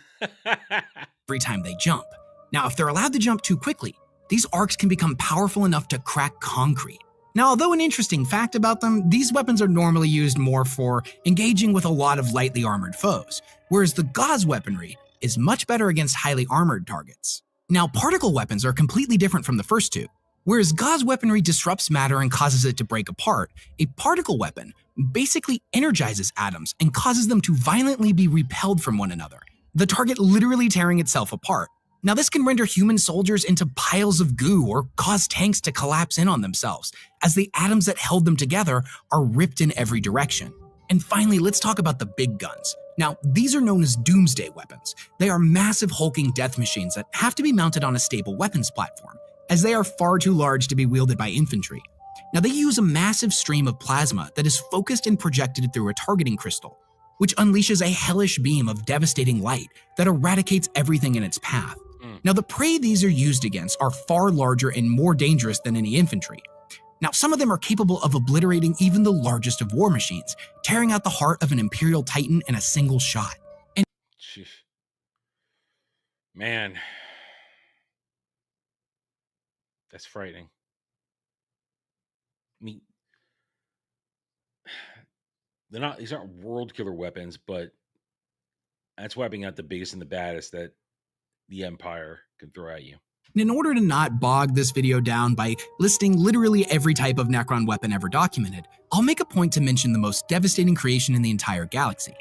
every time they jump. Now, if they're allowed to jump too quickly, these arcs can become powerful enough to crack concrete. Now, although an interesting fact about them, these weapons are normally used more for engaging with a lot of lightly armored foes, whereas the Gauss weaponry is much better against highly armored targets. Now, particle weapons are completely different from the first two. Whereas Gauss weaponry disrupts matter and causes it to break apart, a particle weapon basically energizes atoms and causes them to violently be repelled from one another, the target literally tearing itself apart. Now, this can render human soldiers into piles of goo or cause tanks to collapse in on themselves, as the atoms that held them together are ripped in every direction. And finally, let's talk about the big guns. Now, these are known as doomsday weapons. They are massive hulking death machines that have to be mounted on a stable weapons platform, as they are far too large to be wielded by infantry. Now, they use a massive stream of plasma that is focused and projected through a targeting crystal, which unleashes a hellish beam of devastating light that eradicates everything in its path. Now, the prey these are used against are far larger and more dangerous than any infantry. Now, some of them are capable of obliterating even the largest of war machines, tearing out the heart of an Imperial Titan in a single shot. And man, that's frightening. I mean, these aren't world killer weapons, but that's wiping out the biggest and the baddest that the Empire can throw at you. In order to not bog this video down by listing literally every type of Necron weapon ever documented, I'll make a point to mention the most devastating creation in the entire galaxy.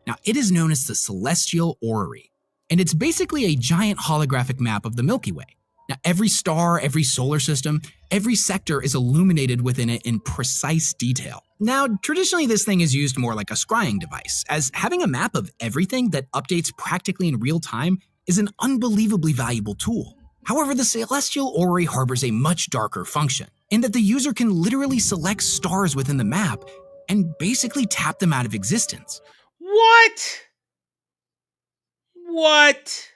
Now, it is known as the Celestial Orrery, and it's basically a giant holographic map of the Milky Way. Now, every star, every solar system, every sector is illuminated within it in precise detail. Now, traditionally this thing is used more like a scrying device, as having a map of everything that updates practically in real time is an unbelievably valuable tool. However, the Celestial Orrery harbors a much darker function, in that the user can literally select stars within the map and basically tap them out of existence. What? What?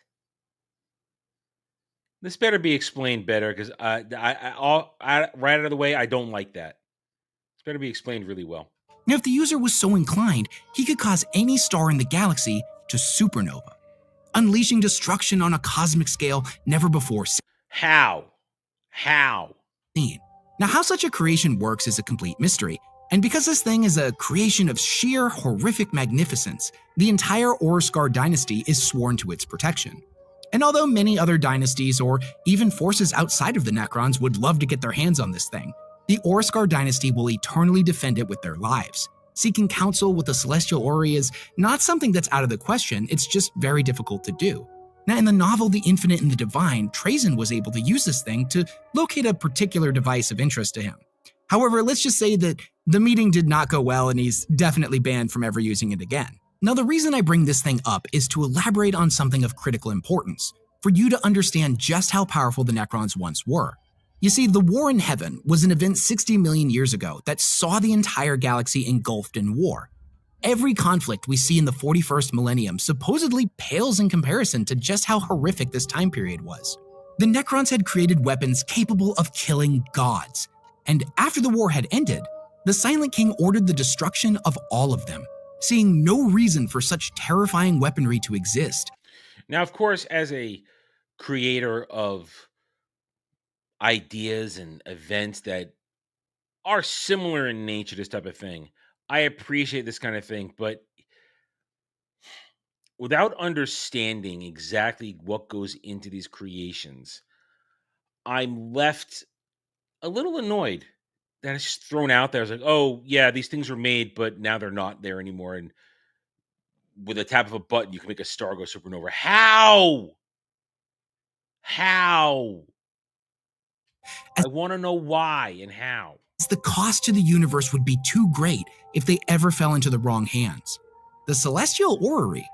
This better be explained better, because right out of the way, I don't like that. It's better be explained really well. Now, if the user was so inclined, he could cause any star in the galaxy to supernova, unleashing destruction on a cosmic scale never before seen. How? Now, how such a creation works is a complete mystery, and because this thing is a creation of sheer horrific magnificence, the entire Orskar dynasty is sworn to its protection. And although many other dynasties or even forces outside of the Necrons would love to get their hands on this thing, the Orskar dynasty will eternally defend it with their lives. Seeking counsel with the Celestial Orrery is not something that's out of the question, it's just very difficult to do. Now, in the novel The Infinite and the Divine, Trazyn was able to use this thing to locate a particular device of interest to him. However, let's just say that the meeting did not go well and he's definitely banned from ever using it again. Now, the reason I bring this thing up is to elaborate on something of critical importance, for you to understand just how powerful the Necrons once were. You see, the War in Heaven was an event 60 million years ago that saw the entire galaxy engulfed in war. Every conflict we see in the 41st millennium supposedly pales in comparison to just how horrific this time period was. The Necrons had created weapons capable of killing gods, and after the war had ended, the Silent King ordered the destruction of all of them, seeing no reason for such terrifying weaponry to exist. Now, of course, as a creator of ideas and events that are similar in nature, this type of thing, I appreciate this kind of thing, but without understanding exactly what goes into these creations, I'm left a little annoyed that it's just thrown out there. It's like, oh, yeah, these things were made, but now they're not there anymore. And with a tap of a button, you can make a star go supernova. How? How? I want to know why and how. The cost to the universe would be too great if they ever fell into the wrong hands. The celestial orrery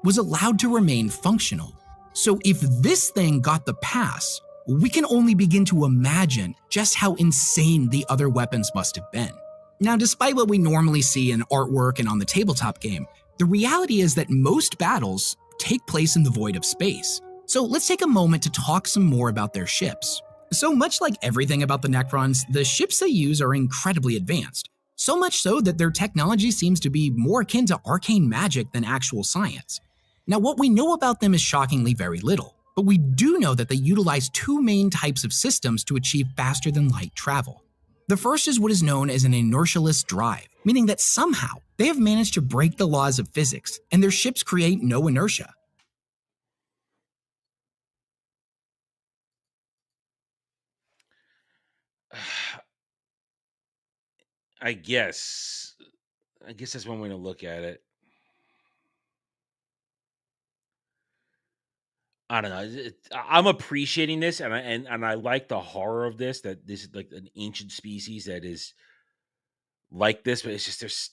was allowed to remain functional. So if this thing got the pass, we can only begin to imagine just how insane the other weapons must have been. Now, despite what we normally see in artwork and on the tabletop game, the reality is that most battles take place in the void of space. So let's take a moment to talk some more about their ships. So much like everything about the Necrons, the ships they use are incredibly advanced. So much so that their technology seems to be more akin to arcane magic than actual science. Now, what we know about them is shockingly very little, but we do know that they utilize two main types of systems to achieve faster than light travel. The first is what is known as an inertialess drive, meaning that somehow they have managed to break the laws of physics, and their ships create no inertia. I guess that's one way to look at it. I don't know. I'm appreciating this, and I like the horror of this. That this is like an ancient species that is like this, but it's just there's.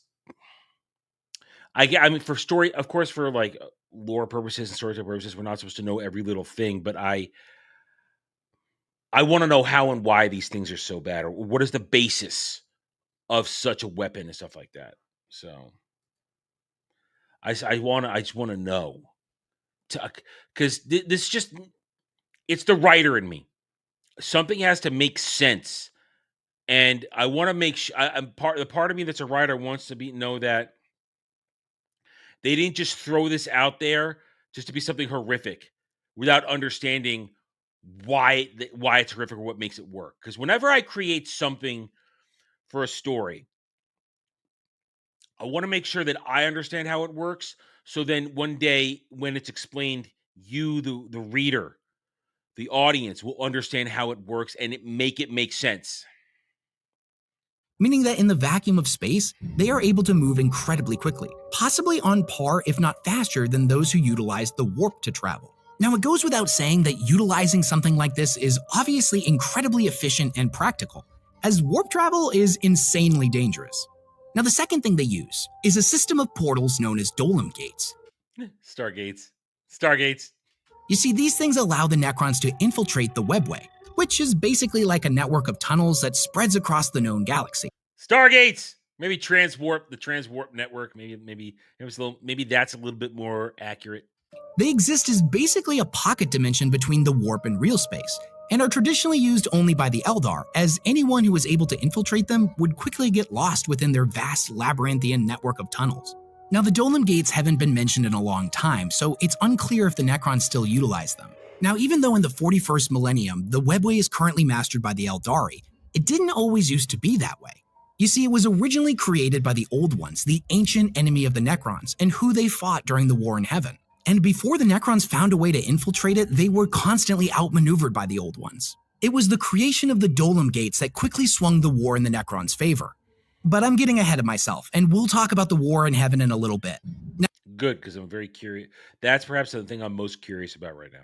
I mean, for story, of course, for like lore purposes and storytelling purposes, we're not supposed to know every little thing, but I want to know how and why these things are so bad, or what is the basis of such a weapon and stuff like that. So, I just want to know. Because this just, it's the writer in me. Something has to make sense, and I want to make sure. The part of me that's a writer wants to know that they didn't just throw this out there just to be something horrific, without understanding why it's horrific or what makes it work. Because whenever I create something for a story, I want to make sure that I understand how it works. So then one day when it's explained, you, the reader, the audience will understand how it works and make it make sense. Meaning that in the vacuum of space, they are able to move incredibly quickly, possibly on par, if not faster, than those who utilize the warp to travel. Now, it goes without saying that utilizing something like this is obviously incredibly efficient and practical, as warp travel is insanely dangerous. Now, the second thing they use is a system of portals known as Dolem Gates. Stargates. You see, these things allow the Necrons to infiltrate the webway, which is basically like a network of tunnels that spreads across the known galaxy. Stargates! Maybe the transwarp network. Maybe that's a little bit more accurate. They exist as basically a pocket dimension between the warp and real space, and are traditionally used only by the Eldar, as anyone who was able to infiltrate them would quickly get lost within their vast labyrinthian network of tunnels. Now, the Dolem Gates haven't been mentioned in a long time, so it's unclear if the Necrons still utilize them. Now, even though in the 41st millennium, the webway is currently mastered by the Eldari, it didn't always used to be that way. You see, it was originally created by the Old Ones, the ancient enemy of the Necrons, and who they fought during the War in Heaven. And before the Necrons found a way to infiltrate it, they were constantly outmaneuvered by the Old Ones. It was the creation of the Dolem Gates that quickly swung the war in the Necrons' favor. But I'm getting ahead of myself, and we'll talk about the War in Heaven in a little bit. Good, because I'm very curious. That's perhaps the thing I'm most curious about right now.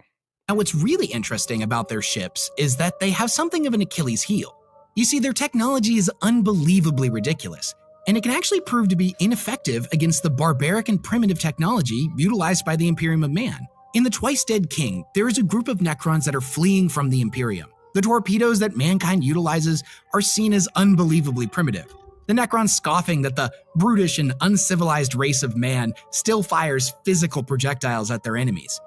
Now, what's really interesting about their ships is that they have something of an Achilles heel. You see, their technology is unbelievably ridiculous, and it can actually prove to be ineffective against the barbaric and primitive technology utilized by the Imperium of Man. In the Twice Dead King, there is a group of Necrons that are fleeing from the Imperium. The torpedoes that mankind utilizes are seen as unbelievably primitive. The Necrons scoffing that the brutish and uncivilized race of man still fires physical projectiles at their enemies.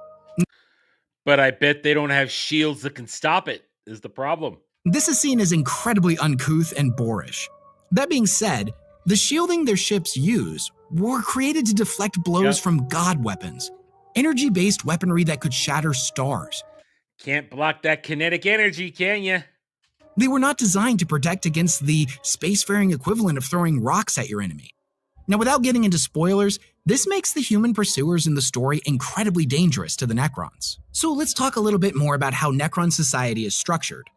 But I bet they don't have shields that can stop it, is the problem. This is seen as incredibly uncouth and boorish. That being said, the shielding their ships use were created to deflect blows from god weapons, energy-based weaponry that could shatter stars. Can't block that kinetic energy, can you? They were not designed to protect against the spacefaring equivalent of throwing rocks at your enemy. Now, without getting into spoilers, this makes the human pursuers in the story incredibly dangerous to the Necrons. So let's talk a little bit more about how Necron society is structured.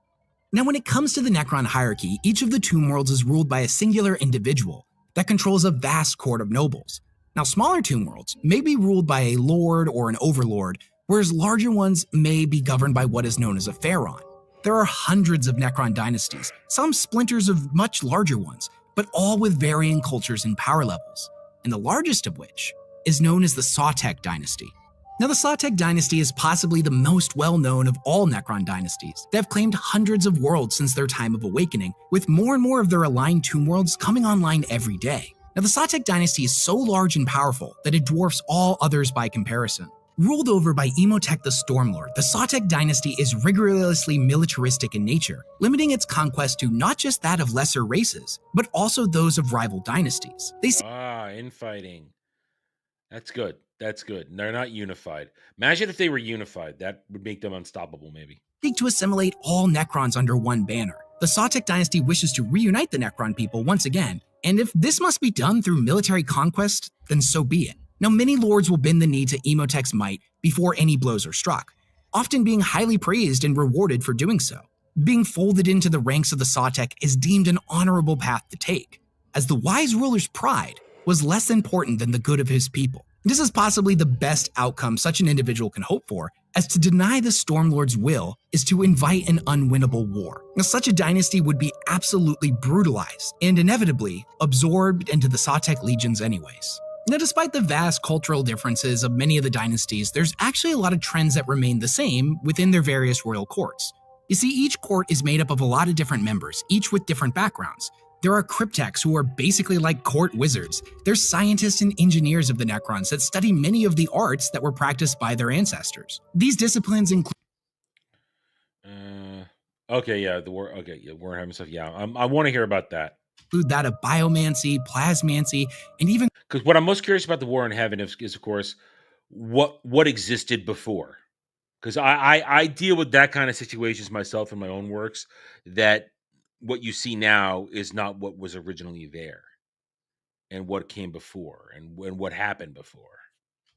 Now, when it comes to the Necron hierarchy, each of the Tomb Worlds is ruled by a singular individual that controls a vast court of nobles. Now, smaller Tomb Worlds may be ruled by a lord or an overlord, whereas larger ones may be governed by what is known as a pharaon. There are hundreds of Necron dynasties, some splinters of much larger ones, but all with varying cultures and power levels, and the largest of which is known as the Sautekh dynasty. Now, the Sautekh dynasty is possibly the most well-known of all Necron dynasties. They have claimed hundreds of worlds since their time of awakening, with more and more of their aligned Tomb Worlds coming online every day. Now, the Sautekh dynasty is so large and powerful that it dwarfs all others by comparison. Ruled over by Imhotep the Stormlord, the Sautekh dynasty is rigorously militaristic in nature, limiting its conquest to not just that of lesser races, but also those of rival dynasties. Infighting. That's good. That's good. They're not unified. Imagine if they were unified. That would make them unstoppable, maybe. Seek to assimilate all Necrons under one banner. The Sautekh dynasty wishes to reunite the Necron people once again, and if this must be done through military conquest, then so be it. Now, many lords will bend the knee to Imhotep's might before any blows are struck, often being highly praised and rewarded for doing so. Being folded into the ranks of the Sautekh is deemed an honorable path to take, as the wise ruler's pride was less important than the good of his people. This is possibly the best outcome such an individual can hope for, as to deny the Stormlord's will is to invite an unwinnable war. Now, such a dynasty would be absolutely brutalized and inevitably absorbed into the Sautekh legions anyways. Now, despite the vast cultural differences of many of the dynasties, there's actually a lot of trends that remain the same within their various royal courts. You see, each court is made up of a lot of different members, each with different backgrounds. There are cryptechs who are basically like court wizards. There's scientists and engineers of the Necrons that study many of the arts that were practiced by their ancestors. These disciplines include Warhammer stuff. Yeah, I want to hear about that. That of biomancy, plasmancy, and even... Because what I'm most curious about the War in Heaven is of course, what existed before. Because I deal with that kind of situations myself in my own works, that what you see now is not what was originally there, and what came before, and what happened before.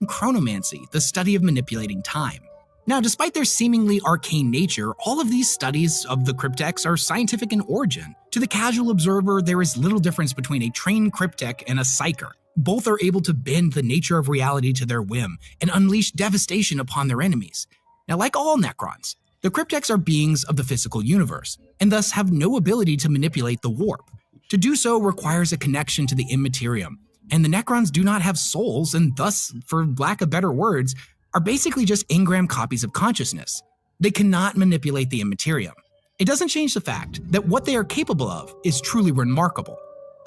Chronomancy, the study of manipulating time. Now, despite their seemingly arcane nature, all of these studies of the cryptechs are scientific in origin. To the casual observer, there is little difference between a trained cryptech and a psyker. Both are able to bend the nature of reality to their whim and unleash devastation upon their enemies. Now, like all Necrons, the cryptechs are beings of the physical universe, and thus have no ability to manipulate the warp. To do so requires a connection to the immaterium, and the Necrons do not have souls, and thus, for lack of better words, are basically just engram copies of consciousness. They cannot manipulate the immaterium. It doesn't change the fact that what they are capable of is truly remarkable.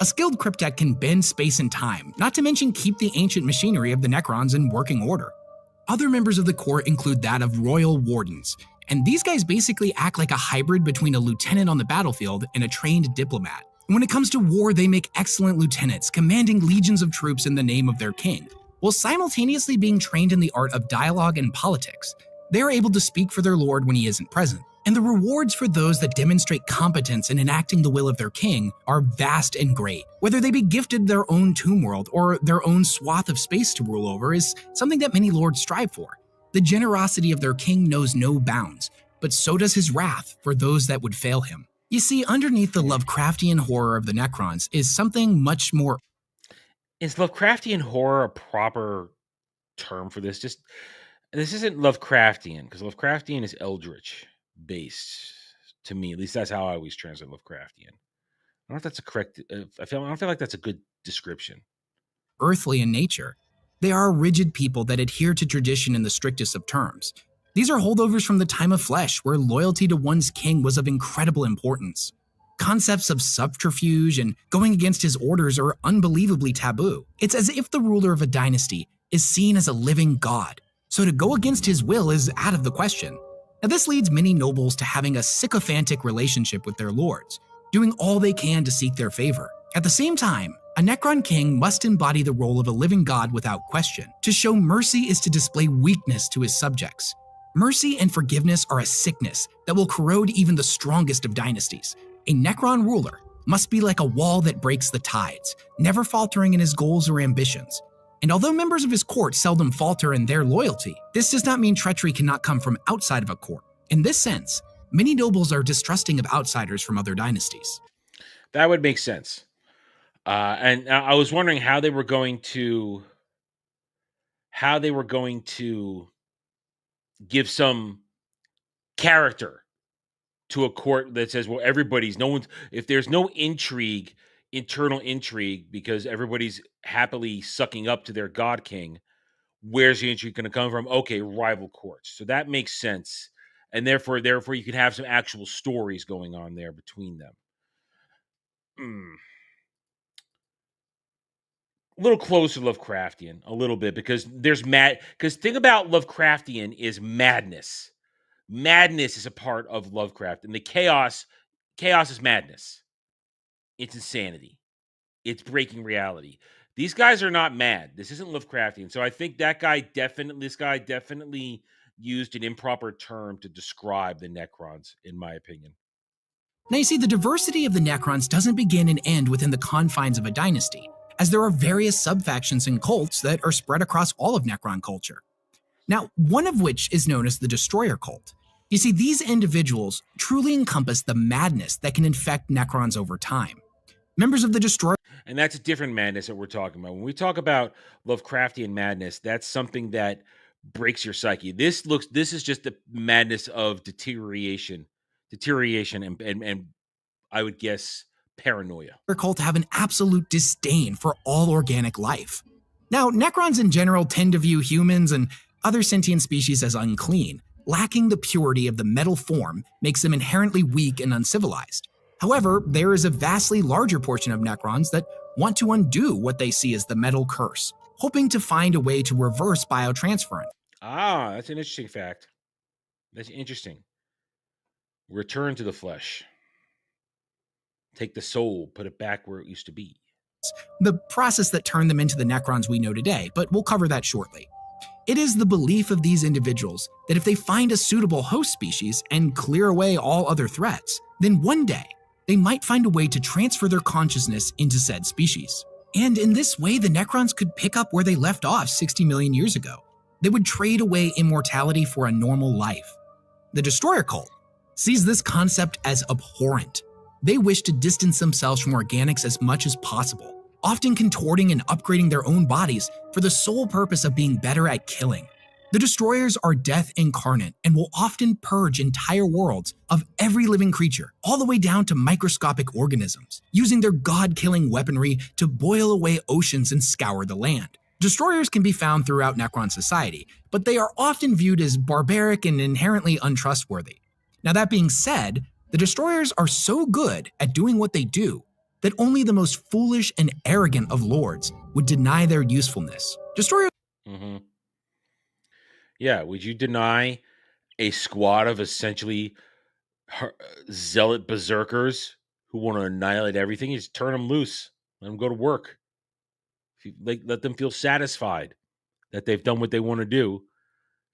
A skilled cryptech can bend space and time, not to mention keep the ancient machinery of the Necrons in working order. Other members of the court include that of royal wardens, and these guys basically act like a hybrid between a lieutenant on the battlefield and a trained diplomat. When it comes to war, they make excellent lieutenants, commanding legions of troops in the name of their king. While simultaneously being trained in the art of dialogue and politics, they are able to speak for their lord when he isn't present. And the rewards for those that demonstrate competence in enacting the will of their king are vast and great. Whether they be gifted their own tomb world or their own swath of space to rule over is something that many lords strive for. The generosity of their king knows no bounds, but so does his wrath for those that would fail him. You see, underneath the Lovecraftian horror of the Necrons is something much more... Is Lovecraftian horror a proper term for this? This isn't Lovecraftian, because Lovecraftian is eldritch based to me. At least that's how I always translate Lovecraftian. I don't know if that's a correct. I don't feel like that's a good description. Earthly in nature, they are a rigid people that adhere to tradition in the strictest of terms. These are holdovers from the time of flesh, where loyalty to one's king was of incredible importance. Concepts of subterfuge and going against his orders are unbelievably taboo. It's as if the ruler of a dynasty is seen as a living god, so to go against his will is out of the question. Now, this leads many nobles to having a sycophantic relationship with their lords, doing all they can to seek their favor. At the same time, a Necron king must embody the role of a living god without question. To show mercy is to display weakness to his subjects. Mercy and forgiveness are a sickness that will corrode even the strongest of dynasties. A Necron ruler must be like a wall that breaks the tides, never faltering in his goals or ambitions. And although members of his court seldom falter in their loyalty, this does not mean treachery cannot come from outside of a court. In this sense, many nobles are distrusting of outsiders from other dynasties. That would make sense. And I was wondering how they were going to give some character to a court that says, well, if there's no internal intrigue, because everybody's happily sucking up to their god king, where's the intrigue going to come from? Okay, rival courts. So that makes sense. And therefore you could have some actual stories going on there between them. A little closer to Lovecraftian, a little bit, because thing about Lovecraftian is madness. Madness is a part of Lovecraft, and the chaos is madness. It's insanity. It's breaking reality. These guys are not mad. This isn't Lovecraftian. So I think this guy definitely used an improper term to describe the Necrons, in my opinion. Now you see, the diversity of the Necrons doesn't begin and end within the confines of a dynasty, as there are various subfactions and cults that are spread across all of Necron culture. Now, one of which is known as the Destroyer cult. You see, these individuals truly encompass the madness that can infect Necrons over time. Members of the Destroyer... And that's a different madness that we're talking about. When we talk about Lovecraftian madness, that's something that breaks your psyche. This is just the madness of deterioration and I would guess paranoia. Cult have an absolute disdain for all organic life. Now, Necrons in general tend to view humans and other sentient species as unclean. Lacking the purity of the metal form makes them inherently weak and uncivilized. However, there is a vastly larger portion of Necrons that want to undo what they see as the metal curse, hoping to find a way to reverse biotransference. Ah, that's an interesting fact. That's interesting. Return to the flesh. Take the soul, put it back where it used to be. The process that turned them into the Necrons we know today, but we'll cover that shortly. It is the belief of these individuals that if they find a suitable host species and clear away all other threats, then one day they might find a way to transfer their consciousness into said species. And in this way, the Necrons could pick up where they left off 60 million years ago. They would trade away immortality for a normal life. The Destroyer cult sees this concept as abhorrent. They wish to distance themselves from organics as much as possible, often contorting and upgrading their own bodies for the sole purpose of being better at killing. The Destroyers are death incarnate and will often purge entire worlds of every living creature, all the way down to microscopic organisms, using their god-killing weaponry to boil away oceans and scour the land. Destroyers can be found throughout Necron society, but they are often viewed as barbaric and inherently untrustworthy. Now, that being said, the Destroyers are so good at doing what they do that only the most foolish and arrogant of lords would deny their usefulness. Destroyers... Yeah, would you deny a squad of essentially zealot berserkers who want to annihilate everything? You just turn them loose, let them go to work. Let them feel satisfied that they've done what they want to do,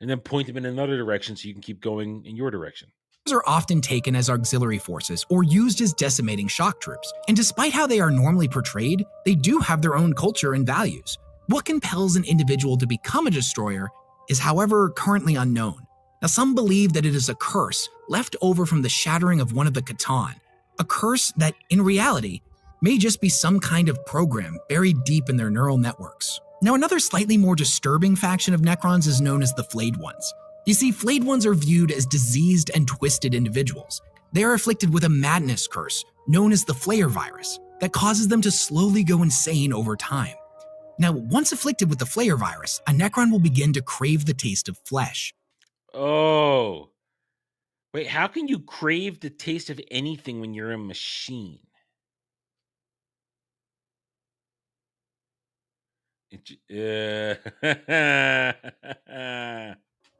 and then point them in another direction so you can keep going in your direction. Are often taken as auxiliary forces or used as decimating shock troops. And despite how they are normally portrayed, they do have their own culture and values. What compels an individual to become a destroyer is, however, currently unknown. Now, some believe that it is a curse left over from the shattering of one of the Catan, a curse that, in reality, may just be some kind of program buried deep in their neural networks. Now, another slightly more disturbing faction of Necrons is known as the Flayed Ones. You see, Flayed Ones are viewed as diseased and twisted individuals. They are afflicted with a madness curse known as the Flayer virus that causes them to slowly go insane over time. Now, once afflicted with the Flayer virus, a Necron will begin to crave the taste of flesh. Oh. Wait, how can you crave the taste of anything when you're a machine? Now,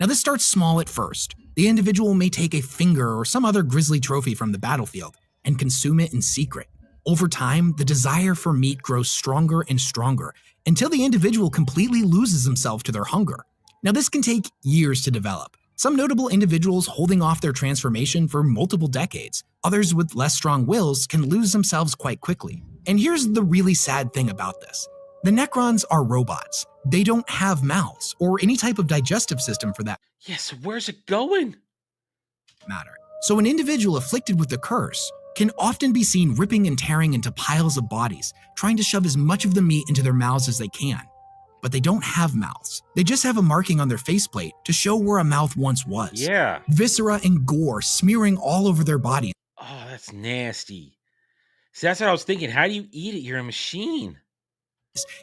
this starts small at first. The individual may take a finger or some other grisly trophy from the battlefield and consume it in secret. Over time, the desire for meat grows stronger and stronger until the individual completely loses himself to their hunger. Now, this can take years to develop. Some notable individuals holding off their transformation for multiple decades. Others with less strong wills can lose themselves quite quickly. And here's the really sad thing about this. The Necrons are robots. They don't have mouths or any type of digestive system for that Yeah, so where's it going? matter. So an individual afflicted with the curse can often be seen ripping and tearing into piles of bodies, trying to shove as much of the meat into their mouths as they can. But they don't have mouths. They just have a marking on their faceplate to show where a mouth once was. Yeah. Viscera and gore smearing all over their body. Oh, that's nasty. See, that's what I was thinking. How do you eat it? You're a machine.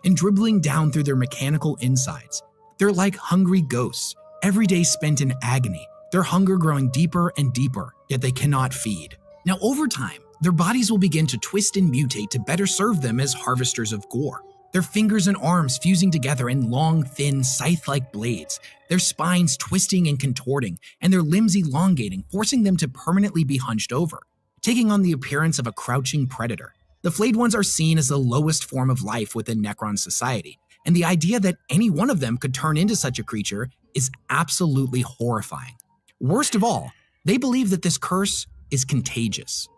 And dribbling down through their mechanical insides. They're like hungry ghosts, every day spent in agony, their hunger growing deeper and deeper, yet they cannot feed. Now, over time, their bodies will begin to twist and mutate to better serve them as harvesters of gore. Their fingers and arms fusing together in long, thin, scythe-like blades, their spines twisting and contorting, and their limbs elongating, forcing them to permanently be hunched over, taking on the appearance of a crouching predator. The flayed ones are seen as the lowest form of life within Necron society, and the idea that any one of them could turn into such a creature is absolutely horrifying. Worst of all, they believe that this curse is contagious.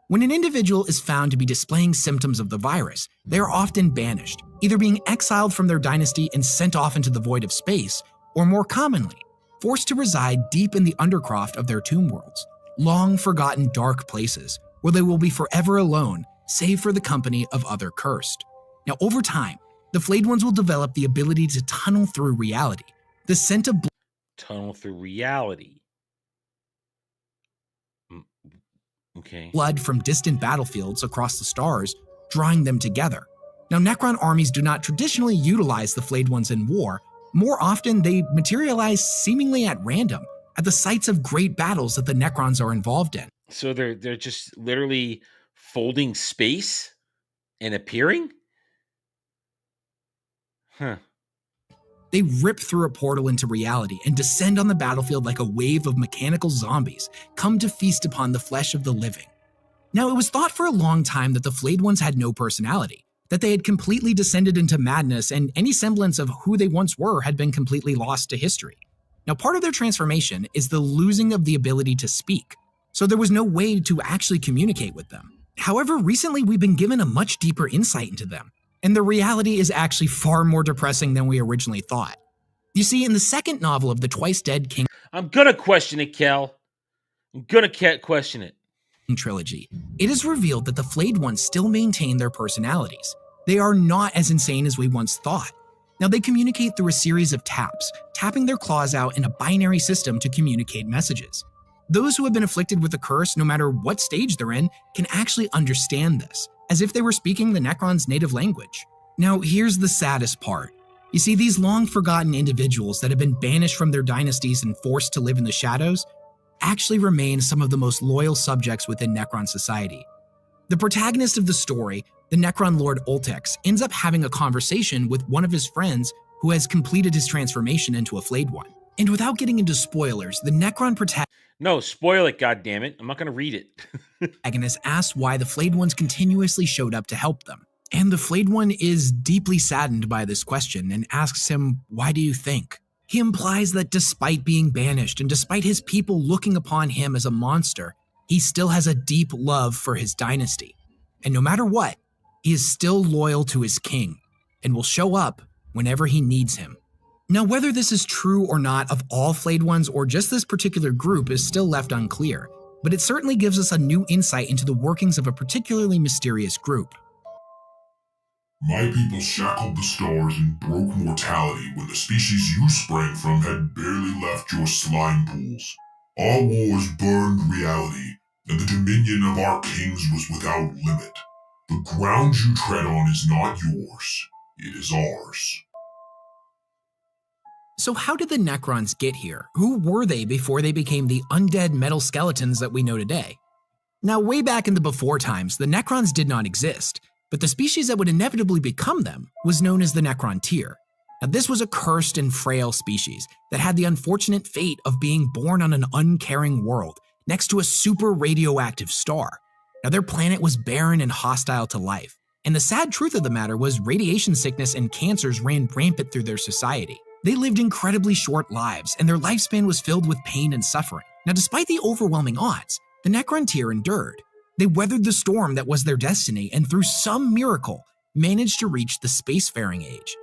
When an individual is found to be displaying symptoms of the virus, they are often banished, either being exiled from their dynasty and sent off into the void of space, or more commonly, forced to reside deep in the undercroft of their tomb worlds, long forgotten dark places where they will be forever alone, save for the company of other cursed. Now, over time, the flayed ones will develop the ability to tunnel through reality. The scent of Tunnel through reality. Okay. blood from distant battlefields across the stars, drawing them together. Now, Necron armies do not traditionally utilize the flayed ones in war. More often, they materialize seemingly at random, at the sites of great battles that the Necrons are involved in. So they're just literally folding space and appearing? Huh. They rip through a portal into reality and descend on the battlefield like a wave of mechanical zombies, come to feast upon the flesh of the living. Now, it was thought for a long time that the flayed ones had no personality, that they had completely descended into madness and any semblance of who they once were had been completely lost to history. Now, part of their transformation is the losing of the ability to speak, so there was no way to actually communicate with them. However, recently we've been given a much deeper insight into them, and the reality is actually far more depressing than we originally thought. You see, in the second novel of the twice-dead King I'm gonna question it, Kel. I'm gonna question it. trilogy, it is revealed that the flayed ones still maintain their personalities. They are not as insane as we once thought. Now, they communicate through a series of taps, tapping their claws out in a binary system to communicate messages. Those who have been afflicted with the curse, no matter what stage they're in, can actually understand this, as if they were speaking the Necron's native language. Now, here's the saddest part. You see, these long-forgotten individuals that have been banished from their dynasties and forced to live in the shadows actually remain some of the most loyal subjects within Necron society. The protagonist of the story, the Necron Lord Oltex, ends up having a conversation with one of his friends who has completed his transformation into a flayed one. And without getting into spoilers, the Necron No, spoil it, goddammit. I'm not gonna read it. protagonist asks why the flayed ones continuously showed up to help them. And the flayed one is deeply saddened by this question and asks him, "Why do you think?" He implies that despite being banished and despite his people looking upon him as a monster, he still has a deep love for his dynasty. And no matter what, he is still loyal to his king and will show up whenever he needs him. Now, whether this is true or not of all flayed ones or just this particular group is still left unclear, but it certainly gives us a new insight into the workings of a particularly mysterious group. My people shackled the stars and broke mortality when the species you sprang from had barely left your slime pools. Our wars burned reality, and the dominion of our kings was without limit. The ground you tread on is not yours, it is ours. So how did the Necrons get here? Who were they before they became the undead metal skeletons that we know today? Now, way back in the before times, the Necrons did not exist, but the species that would inevitably become them was known as the Necrontyr. Now, this was a cursed and frail species that had the unfortunate fate of being born on an uncaring world next to a super radioactive star. Now, their planet was barren and hostile to life, and the sad truth of the matter was radiation sickness and cancers ran rampant through their society. They lived incredibly short lives, and their lifespan was filled with pain and suffering. Now, despite the overwhelming odds, the Necrontyr endured. They weathered the storm that was their destiny, and through some miracle, managed to reach the spacefaring age.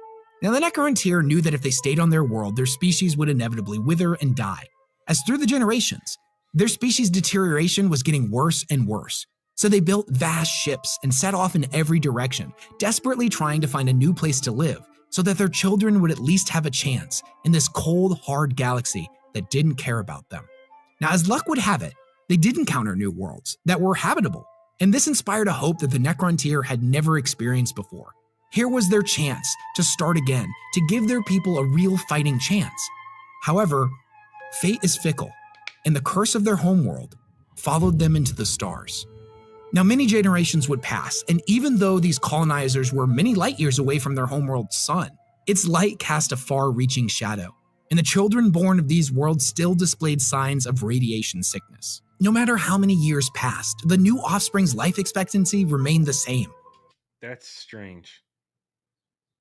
Now, the Necrontyr knew that if they stayed on their world, their species would inevitably wither and die. As through the generations, their species' deterioration was getting worse and worse. So they built vast ships and set off in every direction, desperately trying to find a new place to live, so that their children would at least have a chance in this cold, hard galaxy that didn't care about them. Now, as luck would have it, they did encounter new worlds that were habitable, and this inspired a hope that the Necrontyr had never experienced before. Here was their chance to start again, to give their people a real fighting chance. However, fate is fickle, and the curse of their homeworld followed them into the stars. Now, many generations would pass, and even though these colonizers were many light years away from their homeworld's sun, its light cast a far-reaching shadow, and the children born of these worlds still displayed signs of radiation sickness. No matter how many years passed, the new offspring's life expectancy remained the same. That's strange.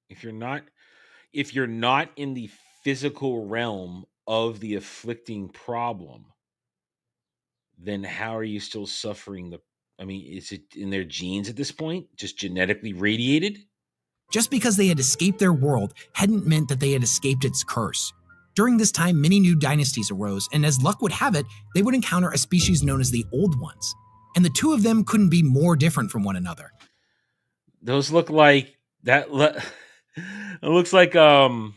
If you're not in the physical realm of the afflicting problem, then how are you still suffering is it in their genes at this point? Just genetically radiated? Just because they had escaped their world hadn't meant that they had escaped its curse. During this time, many new dynasties arose, and as luck would have it, they would encounter a species known as the Old Ones. And the two of them couldn't be more different from one another. Those look like it looks like they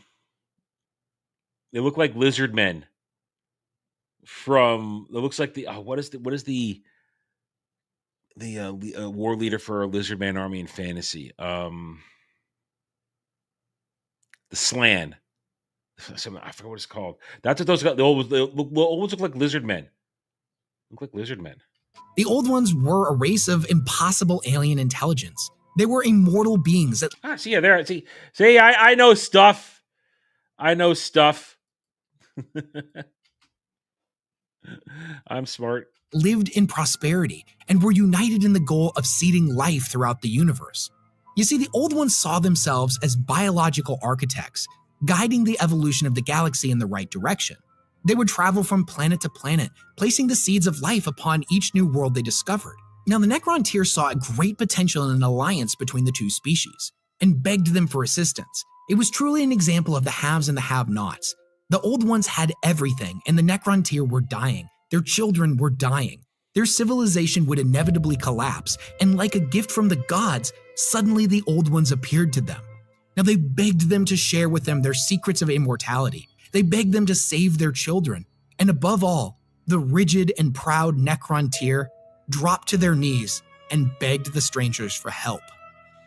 look like lizard men from it looks like the what is the war leader for a lizard man army in fantasy, the Slan. I forgot what it's called. That's what those guys. They always look like lizard men. Look like lizard men. The Old Ones were a race of impossible alien intelligence. They were immortal beings that I know stuff. I know stuff. I'm smart. Lived in prosperity and were united in the goal of seeding life throughout the universe. You see, the Old Ones saw themselves as biological architects, guiding the evolution of the galaxy in the right direction. They would travel from planet to planet, placing the seeds of life upon each new world they discovered. Now, the Necrontyr saw a great potential in an alliance between the two species, and begged them for assistance. It was truly an example of the haves and the have-nots. The Old Ones had everything, and the Necrontyr were dying. Their children were dying. Their civilization would inevitably collapse, and like a gift from the gods, suddenly the Old Ones appeared to them. Now, they begged them to share with them their secrets of immortality. They begged them to save their children. And above all, the rigid and proud Necrontyr dropped to their knees and begged the strangers for help.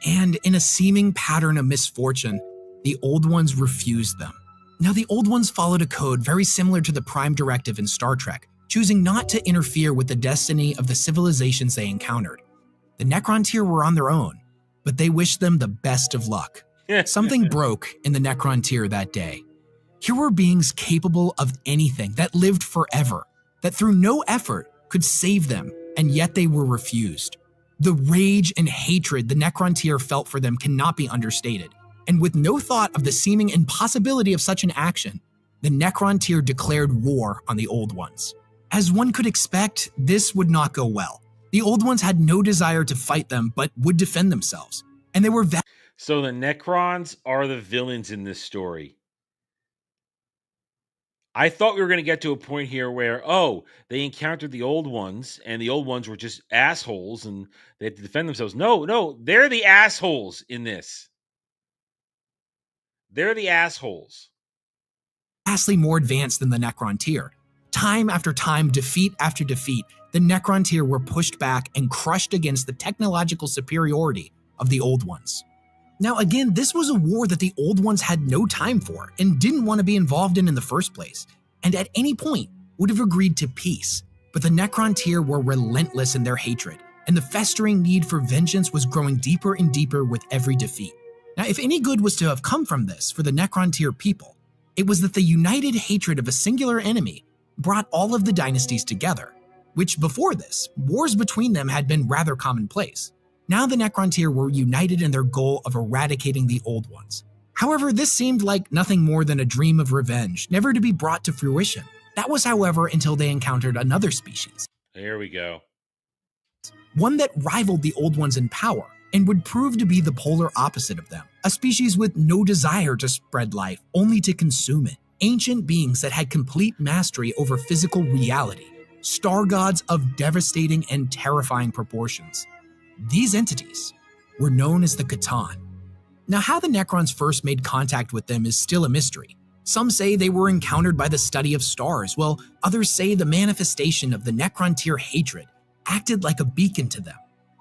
And in a seeming pattern of misfortune, the Old Ones refused them. Now, the Old Ones followed a code very similar to the Prime Directive in Star Trek, choosing not to interfere with the destiny of the civilizations they encountered. The Necrontyr were on their own, but they wished them the best of luck. Something broke in the Necrontyr that day. Here were beings capable of anything, that lived forever, that through no effort could save them, and yet they were refused. The rage and hatred the Necrontyr felt for them cannot be understated, and with no thought of the seeming impossibility of such an action, the Necrontyr declared war on the Old Ones. As one could expect, this would not go well. The Old Ones had no desire to fight them, but would defend themselves, and they were So the Necrons are the villains in this story. I thought we were going to get to a point here where, they encountered the Old Ones, and the Old Ones were just assholes, and they had to defend themselves. No, they're the assholes in this. They're the assholes. Vastly more advanced than the Necrontyr. Time after time, defeat after defeat, the Necrontyr were pushed back and crushed against the technological superiority of the Old Ones. Now again, this was a war that the Old Ones had no time for and didn't want to be involved in the first place, and at any point would have agreed to peace. But the Necrontyr were relentless in their hatred, and the festering need for vengeance was growing deeper and deeper with every defeat. Now, if any good was to have come from this for the Necrontyr people, it was that the united hatred of a singular enemy brought all of the dynasties together, which before this, wars between them had been rather commonplace. Now the Necrontyr were united in their goal of eradicating the Old Ones. However, this seemed like nothing more than a dream of revenge, never to be brought to fruition. That was, however, until they encountered another species. Here we go. One that rivaled the Old Ones in power and would prove to be the polar opposite of them. A species with no desire to spread life, only to consume it. Ancient beings that had complete mastery over physical reality. Star gods of devastating and terrifying proportions. These entities were known as the Catan. Now, how the Necrons first made contact with them is still a mystery. Some say they were encountered by the study of stars, while others say the manifestation of the Necrontyr hatred acted like a beacon to them.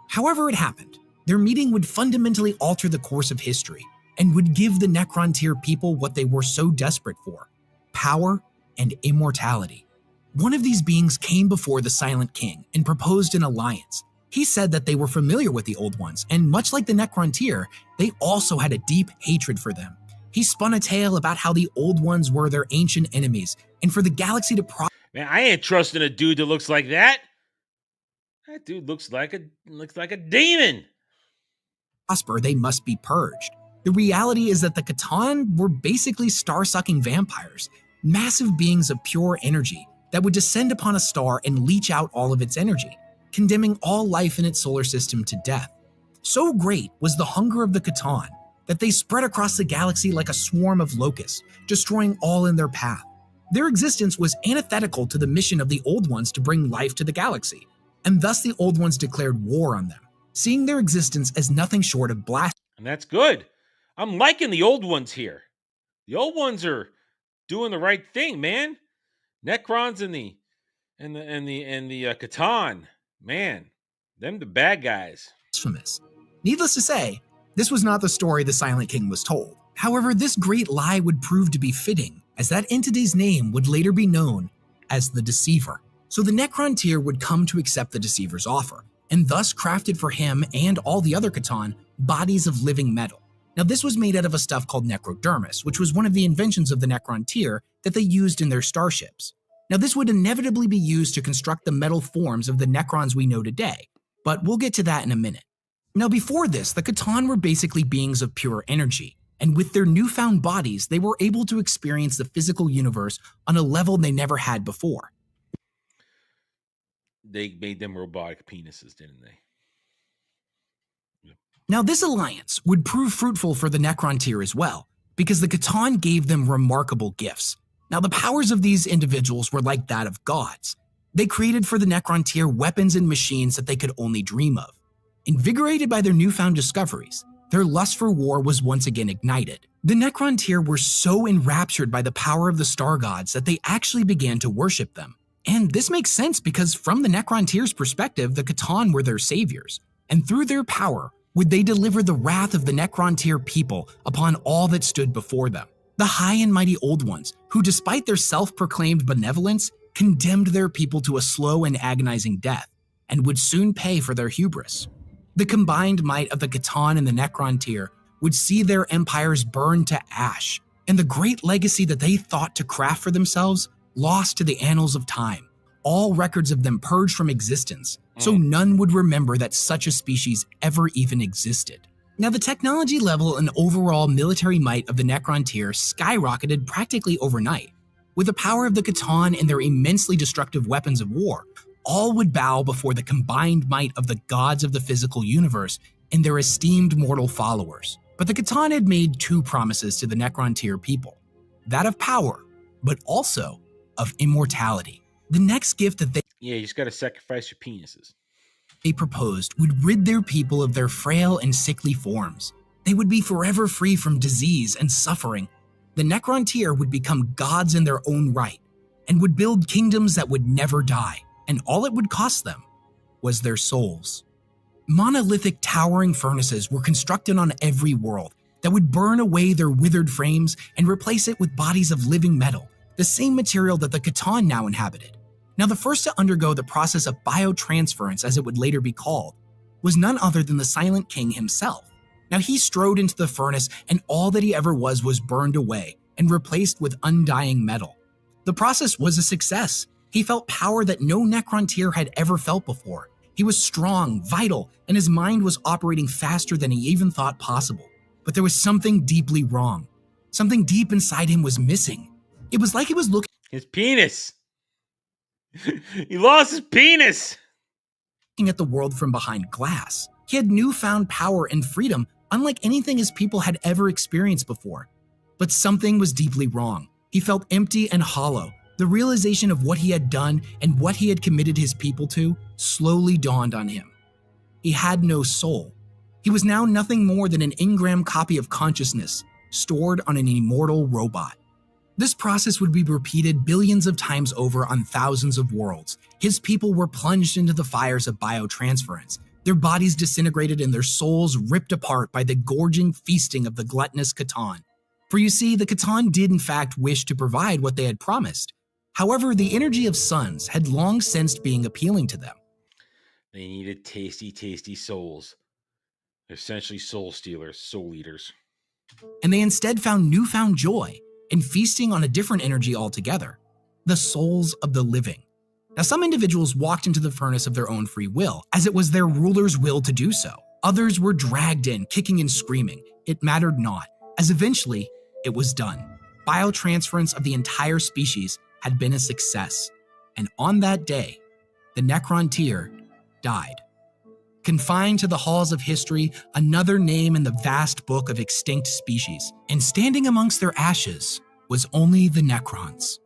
However it happened, their meeting would fundamentally alter the course of history and would give the Necrontyr people what they were so desperate for: power and immortality. One of these beings came before the Silent King and proposed an alliance. He said that they were familiar with the Old Ones, and much like the Necrontyr, they also had a deep hatred for them. He spun a tale about how the Old Ones were their ancient enemies, and for the galaxy to Man, I ain't trusting a dude that looks like that. That dude looks like a demon. prosper, they must be purged. The reality is that the Catan were basically star-sucking vampires, massive beings of pure energy that would descend upon a star and leech out all of its energy, condemning all life in its solar system to death. So great was the hunger of the Catan that they spread across the galaxy like a swarm of locusts, destroying all in their path. Their existence was antithetical to the mission of the Old Ones to bring life to the galaxy, and thus the Old Ones declared war on them, seeing their existence as nothing short of blasphemy. And that's good. I'm liking the Old Ones here. The Old Ones are doing the right thing, man. Necrons and the Catan, man, them the bad guys. Needless to say, this was not the story the Silent King was told. However, this great lie would prove to be fitting, as that entity's name would later be known as the Deceiver. So the Necrontyr would come to accept the Deceiver's offer, and thus crafted for him and all the other Catan bodies of living metal. Now, this was made out of a stuff called necrodermis, which was one of the inventions of the Necrontyr that they used in their starships. Now, this would inevitably be used to construct the metal forms of the Necrons we know today, but we'll get to that in a minute. Now, before this, the Catan were basically beings of pure energy, and with their newfound bodies, they were able to experience the physical universe on a level they never had before. They made them robotic penises, didn't they? Now, this alliance would prove fruitful for the Necrontyr as well, because the Catan gave them remarkable gifts. Now, the powers of these individuals were like that of gods. They created for the Necrontyr weapons and machines that they could only dream of. Invigorated by their newfound discoveries, their lust for war was once again ignited. The Necrontyr were so enraptured by the power of the star gods that they actually began to worship them. And this makes sense because from the Necrontyr's perspective, the Catan were their saviors, and through their power would they deliver the wrath of the Necrontyr people upon all that stood before them. The high and mighty Old Ones, who despite their self-proclaimed benevolence, condemned their people to a slow and agonizing death, and would soon pay for their hubris. The combined might of the Catan and the Necrontyr would see their empires burn to ash, and the great legacy that they thought to craft for themselves lost to the annals of time, all records of them purged from existence, so none would remember that such a species ever even existed. Now, the technology level and overall military might of the Necrontyr skyrocketed practically overnight. With the power of the Catan and their immensely destructive weapons of war, all would bow before the combined might of the gods of the physical universe and their esteemed mortal followers. But the Catan had made two promises to the Necrontyr people, that of power, but also of immortality. The next gift that you just gotta sacrifice your penises. They proposed would rid their people of their frail and sickly forms. They would be forever free from disease and suffering. The Necrontyr would become gods in their own right and would build kingdoms that would never die, and all it would cost them was their souls. Monolithic towering furnaces were constructed on every world that would burn away their withered frames and replace it with bodies of living metal, the same material that the Catan now inhabited. Now, the first to undergo the process of biotransference, as it would later be called, was none other than the Silent King himself. Now, he strode into the furnace, and all that he ever was burned away and replaced with undying metal. The process was a success. He felt power that no Necrontyr had ever felt before. He was strong, vital, and his mind was operating faster than he even thought possible. But there was something deeply wrong. Something deep inside him was missing. It was like he was looking His penis. He lost his penis. At the world from behind glass. He had newfound power and freedom, unlike anything his people had ever experienced before. But something was deeply wrong. He felt empty and hollow. The realization of what he had done and what he had committed his people to slowly dawned on him. He had no soul. He was now nothing more than an engram copy of consciousness, stored on an immortal robot. This process would be repeated billions of times over on thousands of worlds. His people were plunged into the fires of biotransference, their bodies disintegrated and their souls ripped apart by the gorging feasting of the gluttonous Catan. For you see, the Catan did in fact wish to provide what they had promised. However, the energy of suns had long sensed being appealing to them. They needed tasty, tasty souls. They're essentially soul stealers, soul eaters. And they instead found newfound joy in feasting on a different energy altogether, the souls of the living. Now, some individuals walked into the furnace of their own free will, as it was their ruler's will to do so. Others were dragged in, kicking and screaming. It mattered not, as eventually it was done. Biotransference of the entire species had been a success, and on that day, the Necrontyr died. Confined to the halls of history, another name in the vast book of extinct species, and standing amongst their ashes was only the Necrons.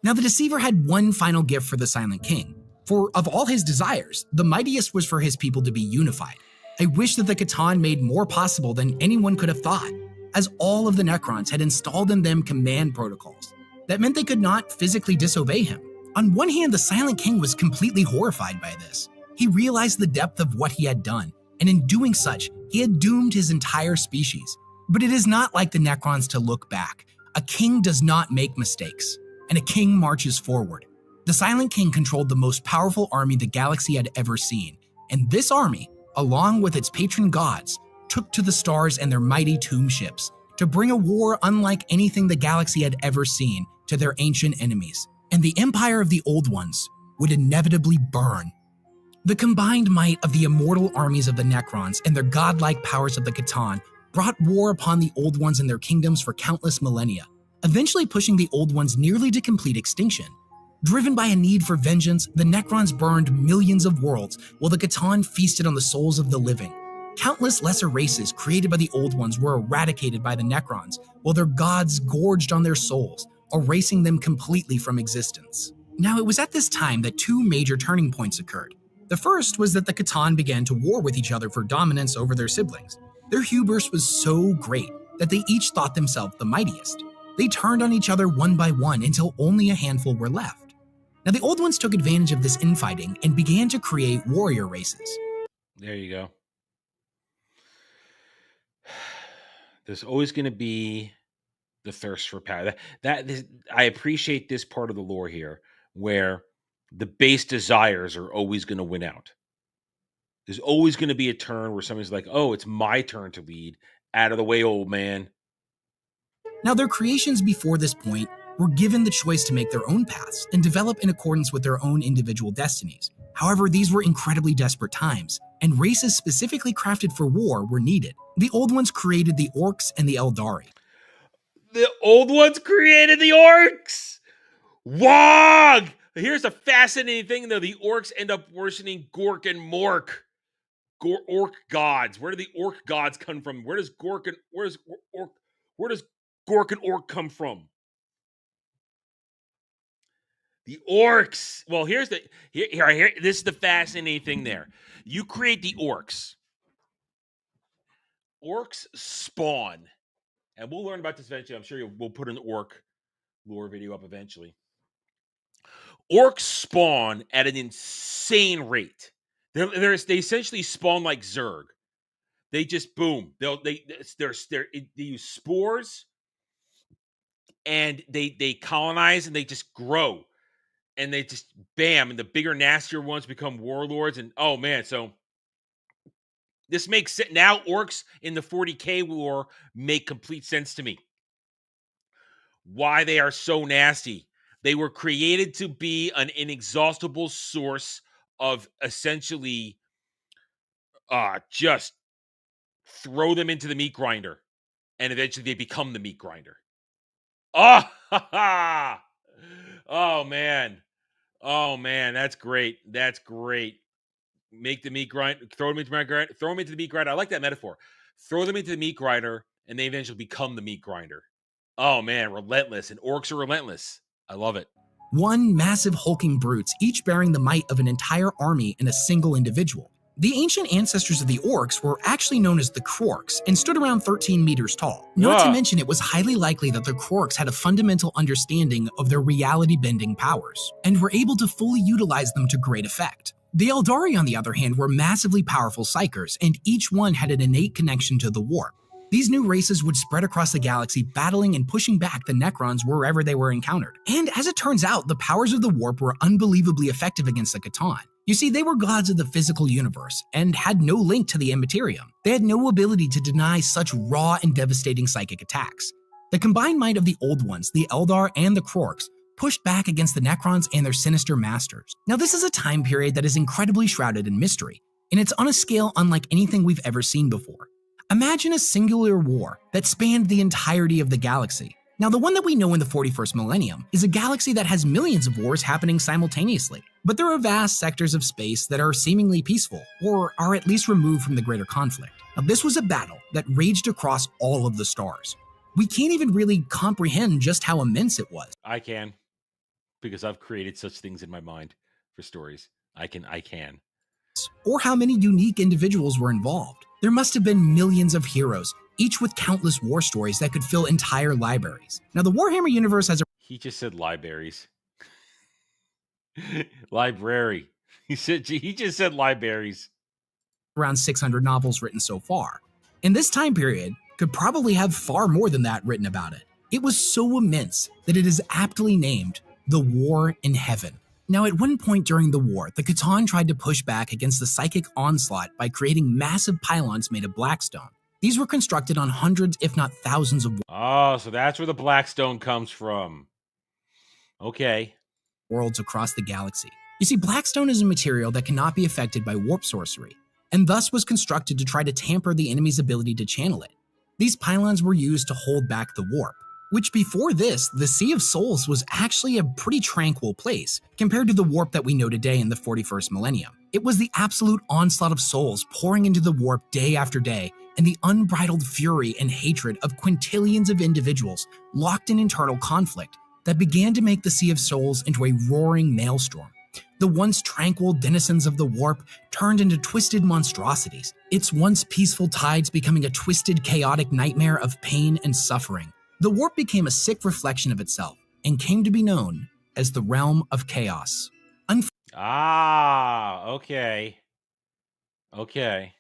Now, the Deceiver had one final gift for the Silent King, for of all his desires, the mightiest was for his people to be unified. I wish that the Catan made more possible than anyone could have thought, as all of the Necrons had installed in them command protocols. That meant they could not physically disobey him. On one hand, the Silent King was completely horrified by this. He realized the depth of what he had done, and in doing such, he had doomed his entire species. But it is not like the Necrons to look back. A king does not make mistakes, and a king marches forward. The Silent King controlled the most powerful army the galaxy had ever seen, and this army, along with its patron gods, took to the stars and their mighty tomb ships to bring a war unlike anything the galaxy had ever seen to their ancient enemies, and the empire of the Old Ones would inevitably burn. The combined might of the immortal armies of the Necrons and their godlike powers of the Catan brought war upon the Old Ones and their kingdoms for countless millennia, eventually pushing the Old Ones nearly to complete extinction. Driven by a need for vengeance, the Necrons burned millions of worlds while the Catan feasted on the souls of the living. Countless lesser races created by the Old Ones were eradicated by the Necrons, while their gods gorged on their souls, erasing them completely from existence. Now, it was at this time that two major turning points occurred. The first was that the Catan began to war with each other for dominance over their siblings. Their hubris was so great that they each thought themselves the mightiest. They turned on each other one by one until only a handful were left. Now, the Old Ones took advantage of this infighting and began to create warrior races. There you go. There's always going to be the thirst for power. I appreciate this part of the lore here, where the base desires are always going to win out. There's always going to be a turn where somebody's like, oh, it's my turn to lead. Out of the way, old man. Now, their creations before this point were given the choice to make their own paths and develop in accordance with their own individual destinies. However, these were incredibly desperate times, and races specifically crafted for war were needed. The Old Ones created the Orcs and the Eldari. The Old Ones created the Orcs! Wog! Here's a fascinating thing, though. The Orcs end up worshiping Gork and Mork. Orc gods. Where do the Orc gods come from? Where does Gork and Orc come from? The Orcs. Well, here. This is the fascinating thing there. You create the Orcs. Orcs spawn. And we'll learn about this eventually. I'm sure we'll put an Orc lore video up eventually. Orcs spawn at an insane rate. They essentially spawn like Zerg. They just boom. They use spores, and they colonize, and they just grow, and they just bam, and the bigger, nastier ones become warlords. And oh man, so this makes sense now. Orcs in the 40K war make complete sense to me. Why they are so nasty. They were created to be an inexhaustible source of essentially just throw them into the meat grinder, and eventually they become the meat grinder. Oh, oh man. Oh man, that's great. That's great. Make the meat grinder, throw them into the meat grinder. I like that metaphor. Throw them into the meat grinder, and they eventually become the meat grinder. Oh man, relentless. And orcs are relentless. I love it. One massive hulking brutes, each bearing the might of an entire army in a single individual. The ancient ancestors of the orcs were actually known as the Krorks and stood around 13 meters tall. Not to mention, it was highly likely that the Krorks had a fundamental understanding of their reality-bending powers and were able to fully utilize them to great effect. The Eldari, on the other hand, were massively powerful psychers, and each one had an innate connection to the warp. These new races would spread across the galaxy, battling and pushing back the Necrons wherever they were encountered. And as it turns out, the powers of the warp were unbelievably effective against the Catan. You see, they were gods of the physical universe and had no link to the Immaterium. They had no ability to deny such raw and devastating psychic attacks. The combined might of the Old Ones, the Eldar, and the Krorks pushed back against the Necrons and their sinister masters. Now, this is a time period that is incredibly shrouded in mystery, and it's on a scale unlike anything we've ever seen before. Imagine a singular war that spanned the entirety of the galaxy. Now, the one that we know in the 41st millennium is a galaxy that has millions of wars happening simultaneously, but there are vast sectors of space that are seemingly peaceful, or are at least removed from the greater conflict. Now, this was a battle that raged across all of the stars. We can't even really comprehend just how immense it was. I can, because I've created such things in my mind for stories. I can. Or how many unique individuals were involved. There must have been millions of heroes, each with countless war stories that could fill entire libraries. Now, the Warhammer universe has a... He just said libraries. Library. He just said libraries. Around 600 novels written so far. And this time period could probably have far more than that written about it. It was so immense that it is aptly named the War in Heaven. Now, at one point during the war, the Catan tried to push back against the psychic onslaught by creating massive pylons made of blackstone. These were constructed on hundreds, if not thousands of... Oh, so that's where the blackstone comes from. Okay. ...worlds across the galaxy. You see, blackstone is a material that cannot be affected by warp sorcery, and thus was constructed to try to tamper the enemy's ability to channel it. These pylons were used to hold back the warp, which before this, the Sea of Souls was actually a pretty tranquil place compared to the warp that we know today in the 41st millennium. It was the absolute onslaught of souls pouring into the warp day after day, and the unbridled fury and hatred of quintillions of individuals locked in internal conflict that began to make the Sea of Souls into a roaring maelstrom. The once tranquil denizens of the warp turned into twisted monstrosities, its once peaceful tides becoming a twisted, chaotic nightmare of pain and suffering. The warp became a sick reflection of itself and came to be known as the Realm of Chaos. Okay.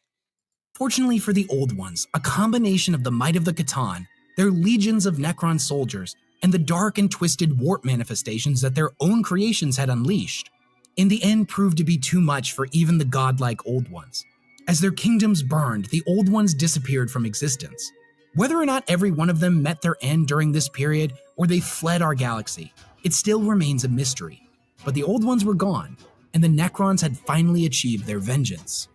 Fortunately for the Old Ones, a combination of the might of the Catan, their legions of Necron soldiers, and the dark and twisted warp manifestations that their own creations had unleashed, in the end proved to be too much for even the godlike Old Ones. As their kingdoms burned, the Old Ones disappeared from existence. Whether or not every one of them met their end during this period, or they fled our galaxy, it still remains a mystery. But the Old Ones were gone, and the Necrons had finally achieved their vengeance.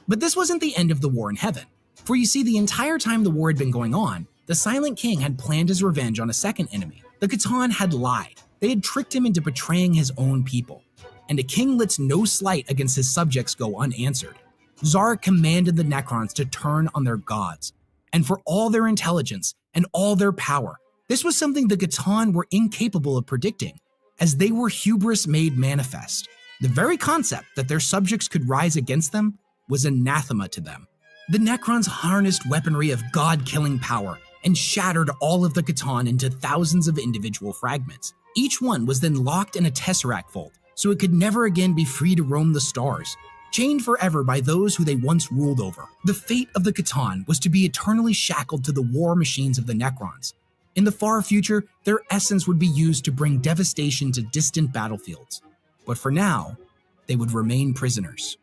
But this wasn't the end of the War in Heaven, for you see, the entire time the war had been going on, the Silent King had planned his revenge on a second enemy. The Catan had lied. They had tricked him into betraying his own people. And a king lets no slight against his subjects go unanswered. Zarek commanded the Necrons to turn on their gods. And for all their intelligence and all their power, this was something the Catan were incapable of predicting, as they were hubris made manifest. The very concept that their subjects could rise against them was anathema to them. The Necrons harnessed weaponry of god-killing power and shattered all of the Catan into thousands of individual fragments. Each one was then locked in a tesseract vault, so it could never again be free to roam the stars, chained forever by those who they once ruled over. The fate of the Catan was to be eternally shackled to the war machines of the Necrons. In the far future, their essence would be used to bring devastation to distant battlefields. But for now, they would remain prisoners.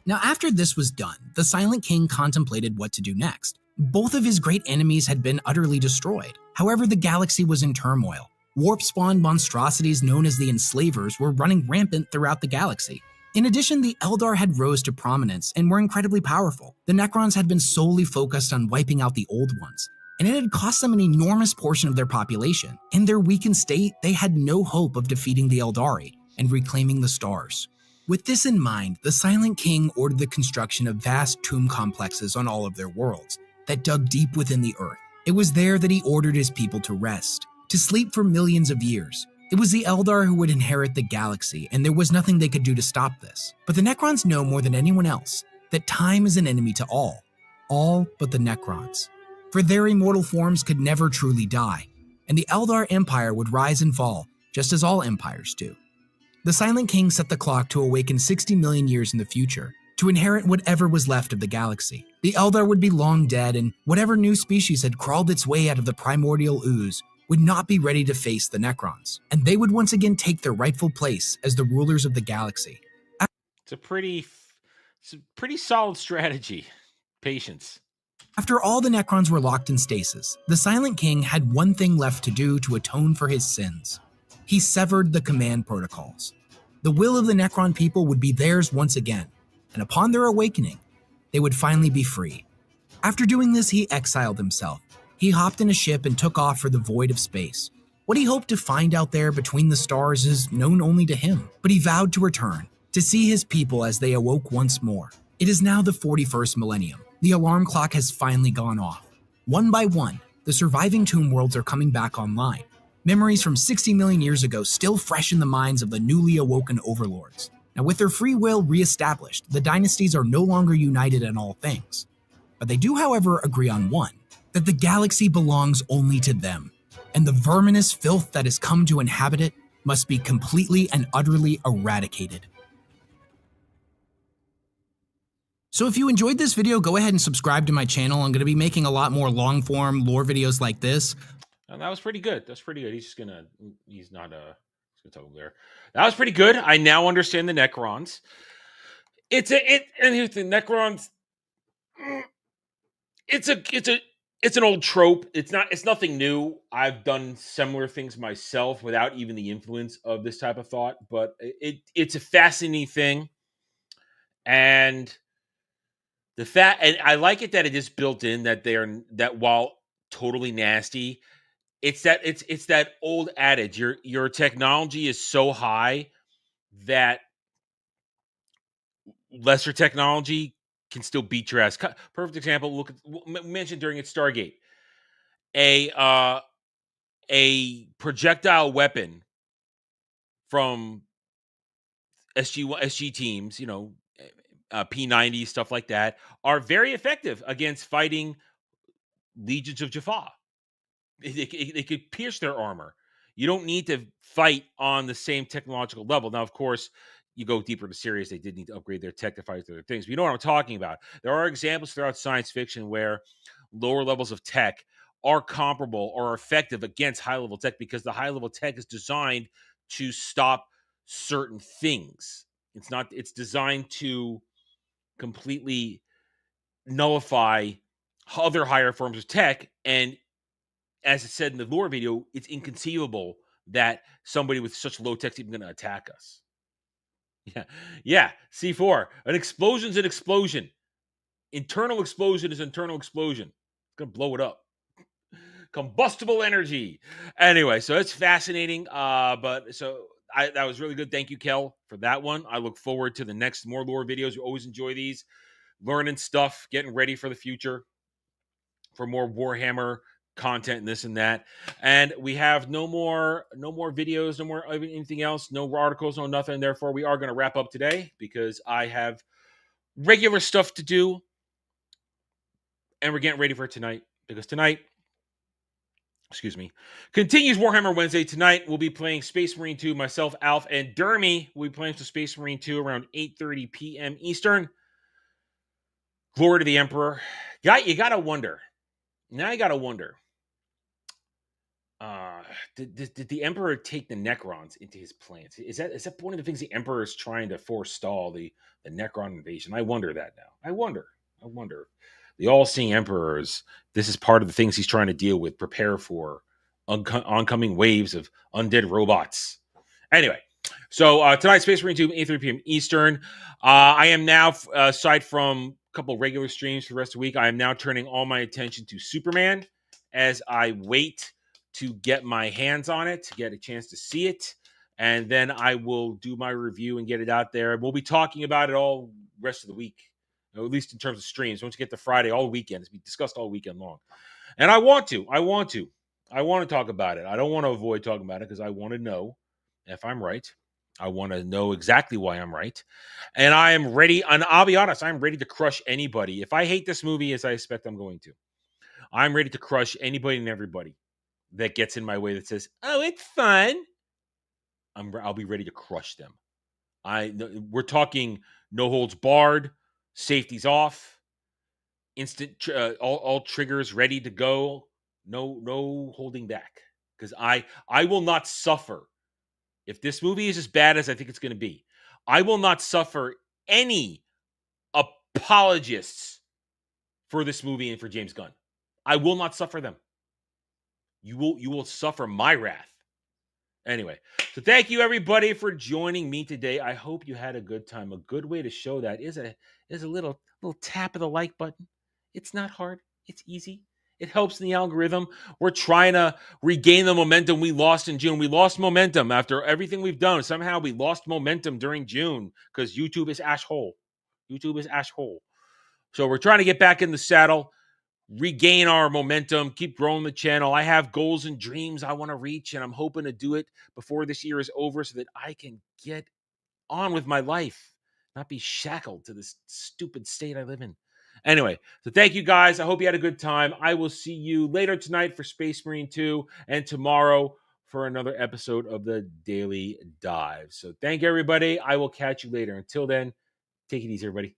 Now, after this was done, the Silent King contemplated what to do next. Both of his great enemies had been utterly destroyed. However, the galaxy was in turmoil. Warp-spawned monstrosities known as the Enslavers were running rampant throughout the galaxy. In addition, the Eldar had rose to prominence and were incredibly powerful. The Necrons had been solely focused on wiping out the old ones, and it had cost them an enormous portion of their population. In their weakened state, they had no hope of defeating the Eldari and reclaiming the stars. With this in mind, the Silent King ordered the construction of vast tomb complexes on all of their worlds that dug deep within the earth. It was there that he ordered his people to rest, to sleep for millions of years. It was the Eldar who would inherit the galaxy, and there was nothing they could do to stop this. But the Necrons know more than anyone else that time is an enemy to all but the Necrons. For their immortal forms could never truly die, and the Eldar Empire would rise and fall, just as all empires do. The Silent King set the clock to awaken 60 million years in the future, to inherit whatever was left of the galaxy. The Eldar would be long dead, and whatever new species had crawled its way out of the primordial ooze would not be ready to face the Necrons, and they would once again take their rightful place as the rulers of the galaxy. It's a pretty solid strategy. Patience. After all the Necrons were locked in stasis, the Silent King had one thing left to do to atone for his sins. He severed the command protocols. The will of the Necron people would be theirs once again, and upon their awakening, they would finally be free. After doing this, he exiled himself. He hopped in a ship and took off for the void of space. What he hoped to find out there between the stars is known only to him, but he vowed to return, to see his people as they awoke once more. It is now the 41st millennium. The alarm clock has finally gone off. One by one, the surviving tomb worlds are coming back online. Memories from 60 million years ago still fresh in the minds of the newly awoken overlords. Now, with their free will reestablished, the dynasties are no longer united in all things. But they do, however, agree on one, that the galaxy belongs only to them, and the verminous filth that has come to inhabit it must be completely and utterly eradicated. So if you enjoyed this video, go ahead and subscribe to my channel. I'm going to be making a lot more long-form lore videos like this. And that was pretty good. That's pretty good. He's gonna talk there. That was pretty good. I now understand the Necrons. And here's the Necrons. It's an old trope. It's nothing new. I've done similar things myself without even the influence of this type of thought, but it's a fascinating thing. And I like it that it is built in that while totally nasty, it's that old adage, your technology is so high that lesser technology can still beat your ass. Perfect example, look at mentioned during it Stargate. A projectile weapon from SG teams, P90 stuff like that, are very effective against fighting legions of Jaffa. They could pierce their armor. You don't need to fight on the same technological level. Now, of course, you go deeper into Sirius, they did need to upgrade their tech to fight other things. But you know what I'm talking about. There are examples throughout science fiction where lower levels of tech are comparable or effective against high-level tech because the high-level tech is designed to stop certain things. It's designed to completely nullify other higher forms of tech. And as I said in the lore video, it's inconceivable that somebody with such low tech is even going to attack us. Yeah. C4. An explosion's an explosion. Internal explosion is internal explosion. It's going to blow it up. Combustible energy. Anyway, so it's fascinating. That was really good. Thank you, Kel, for that one. I look forward to the next more lore videos. We always enjoy these. Learning stuff, getting ready for the future, for more Warhammer content and this and that. And we have no more videos, no more anything else, no articles, no nothing. Therefore, we are going to wrap up today because I have regular stuff to do. And we're getting ready for tonight because tonight excuse me, continues Warhammer Wednesday. Tonight we'll be playing Space Marine 2. Myself, Alf, and Dermy will be playing some Space Marine 2 around 8:30 p.m. Eastern. Glory to the Emperor. You gotta wonder. Now you gotta wonder. Did the Emperor take the Necrons into his plans? Is that one of the things the Emperor is trying to forestall the Necron invasion? I wonder that now. I wonder. The all-seeing Emperors, this is part of the things he's trying to deal with, prepare for oncoming waves of undead robots. Anyway, so tonight, Space Marine 2, 8:30 p.m. Eastern. I am now, aside from a couple regular streams for the rest of the week, I am now turning all my attention to Superman as I wait to get my hands on it, to get a chance to see it. And then I will do my review and get it out there. We'll be talking about it all rest of the week, at least in terms of streams. Once you get to Friday, all weekend, it's been discussed all weekend long. And I want to talk about it. I don't want to avoid talking about it because I want to know if I'm right. I want to know exactly why I'm right. And I am ready. And I'll be honest, I'm ready to crush anybody. If I hate this movie, as I expect I'm going to, I'm ready to crush anybody and everybody that gets in my way that says, "Oh, it's fun." I'll be ready to crush them. We're talking no holds barred, safeties off, instant all triggers ready to go, no holding back. Because I will not suffer if this movie is as bad as I think it's going to be. I will not suffer any apologists for this movie and for James Gunn. I will not suffer them. You will suffer my wrath. Anyway, so thank you everybody for joining me today. I hope you had a good time. A good way to show that is a little tap of the like button. It's not hard. It's easy. It helps in the algorithm. We're trying to regain the momentum we lost in June. We lost momentum after everything we've done. Somehow we lost momentum during June because YouTube is ash hole. So we're trying to get back in the saddle, regain our momentum, keep growing the channel. I have goals and dreams I want to reach, and I'm hoping to do it before this year is over so that I can get on with my life, not be shackled to this stupid state I live in. Anyway, so thank you guys. I hope you had a good time. I will see you later tonight for Space Marine 2 and tomorrow for another episode of the Daily Dive. So thank you, everybody. I will catch you later. Until then, take it easy, everybody.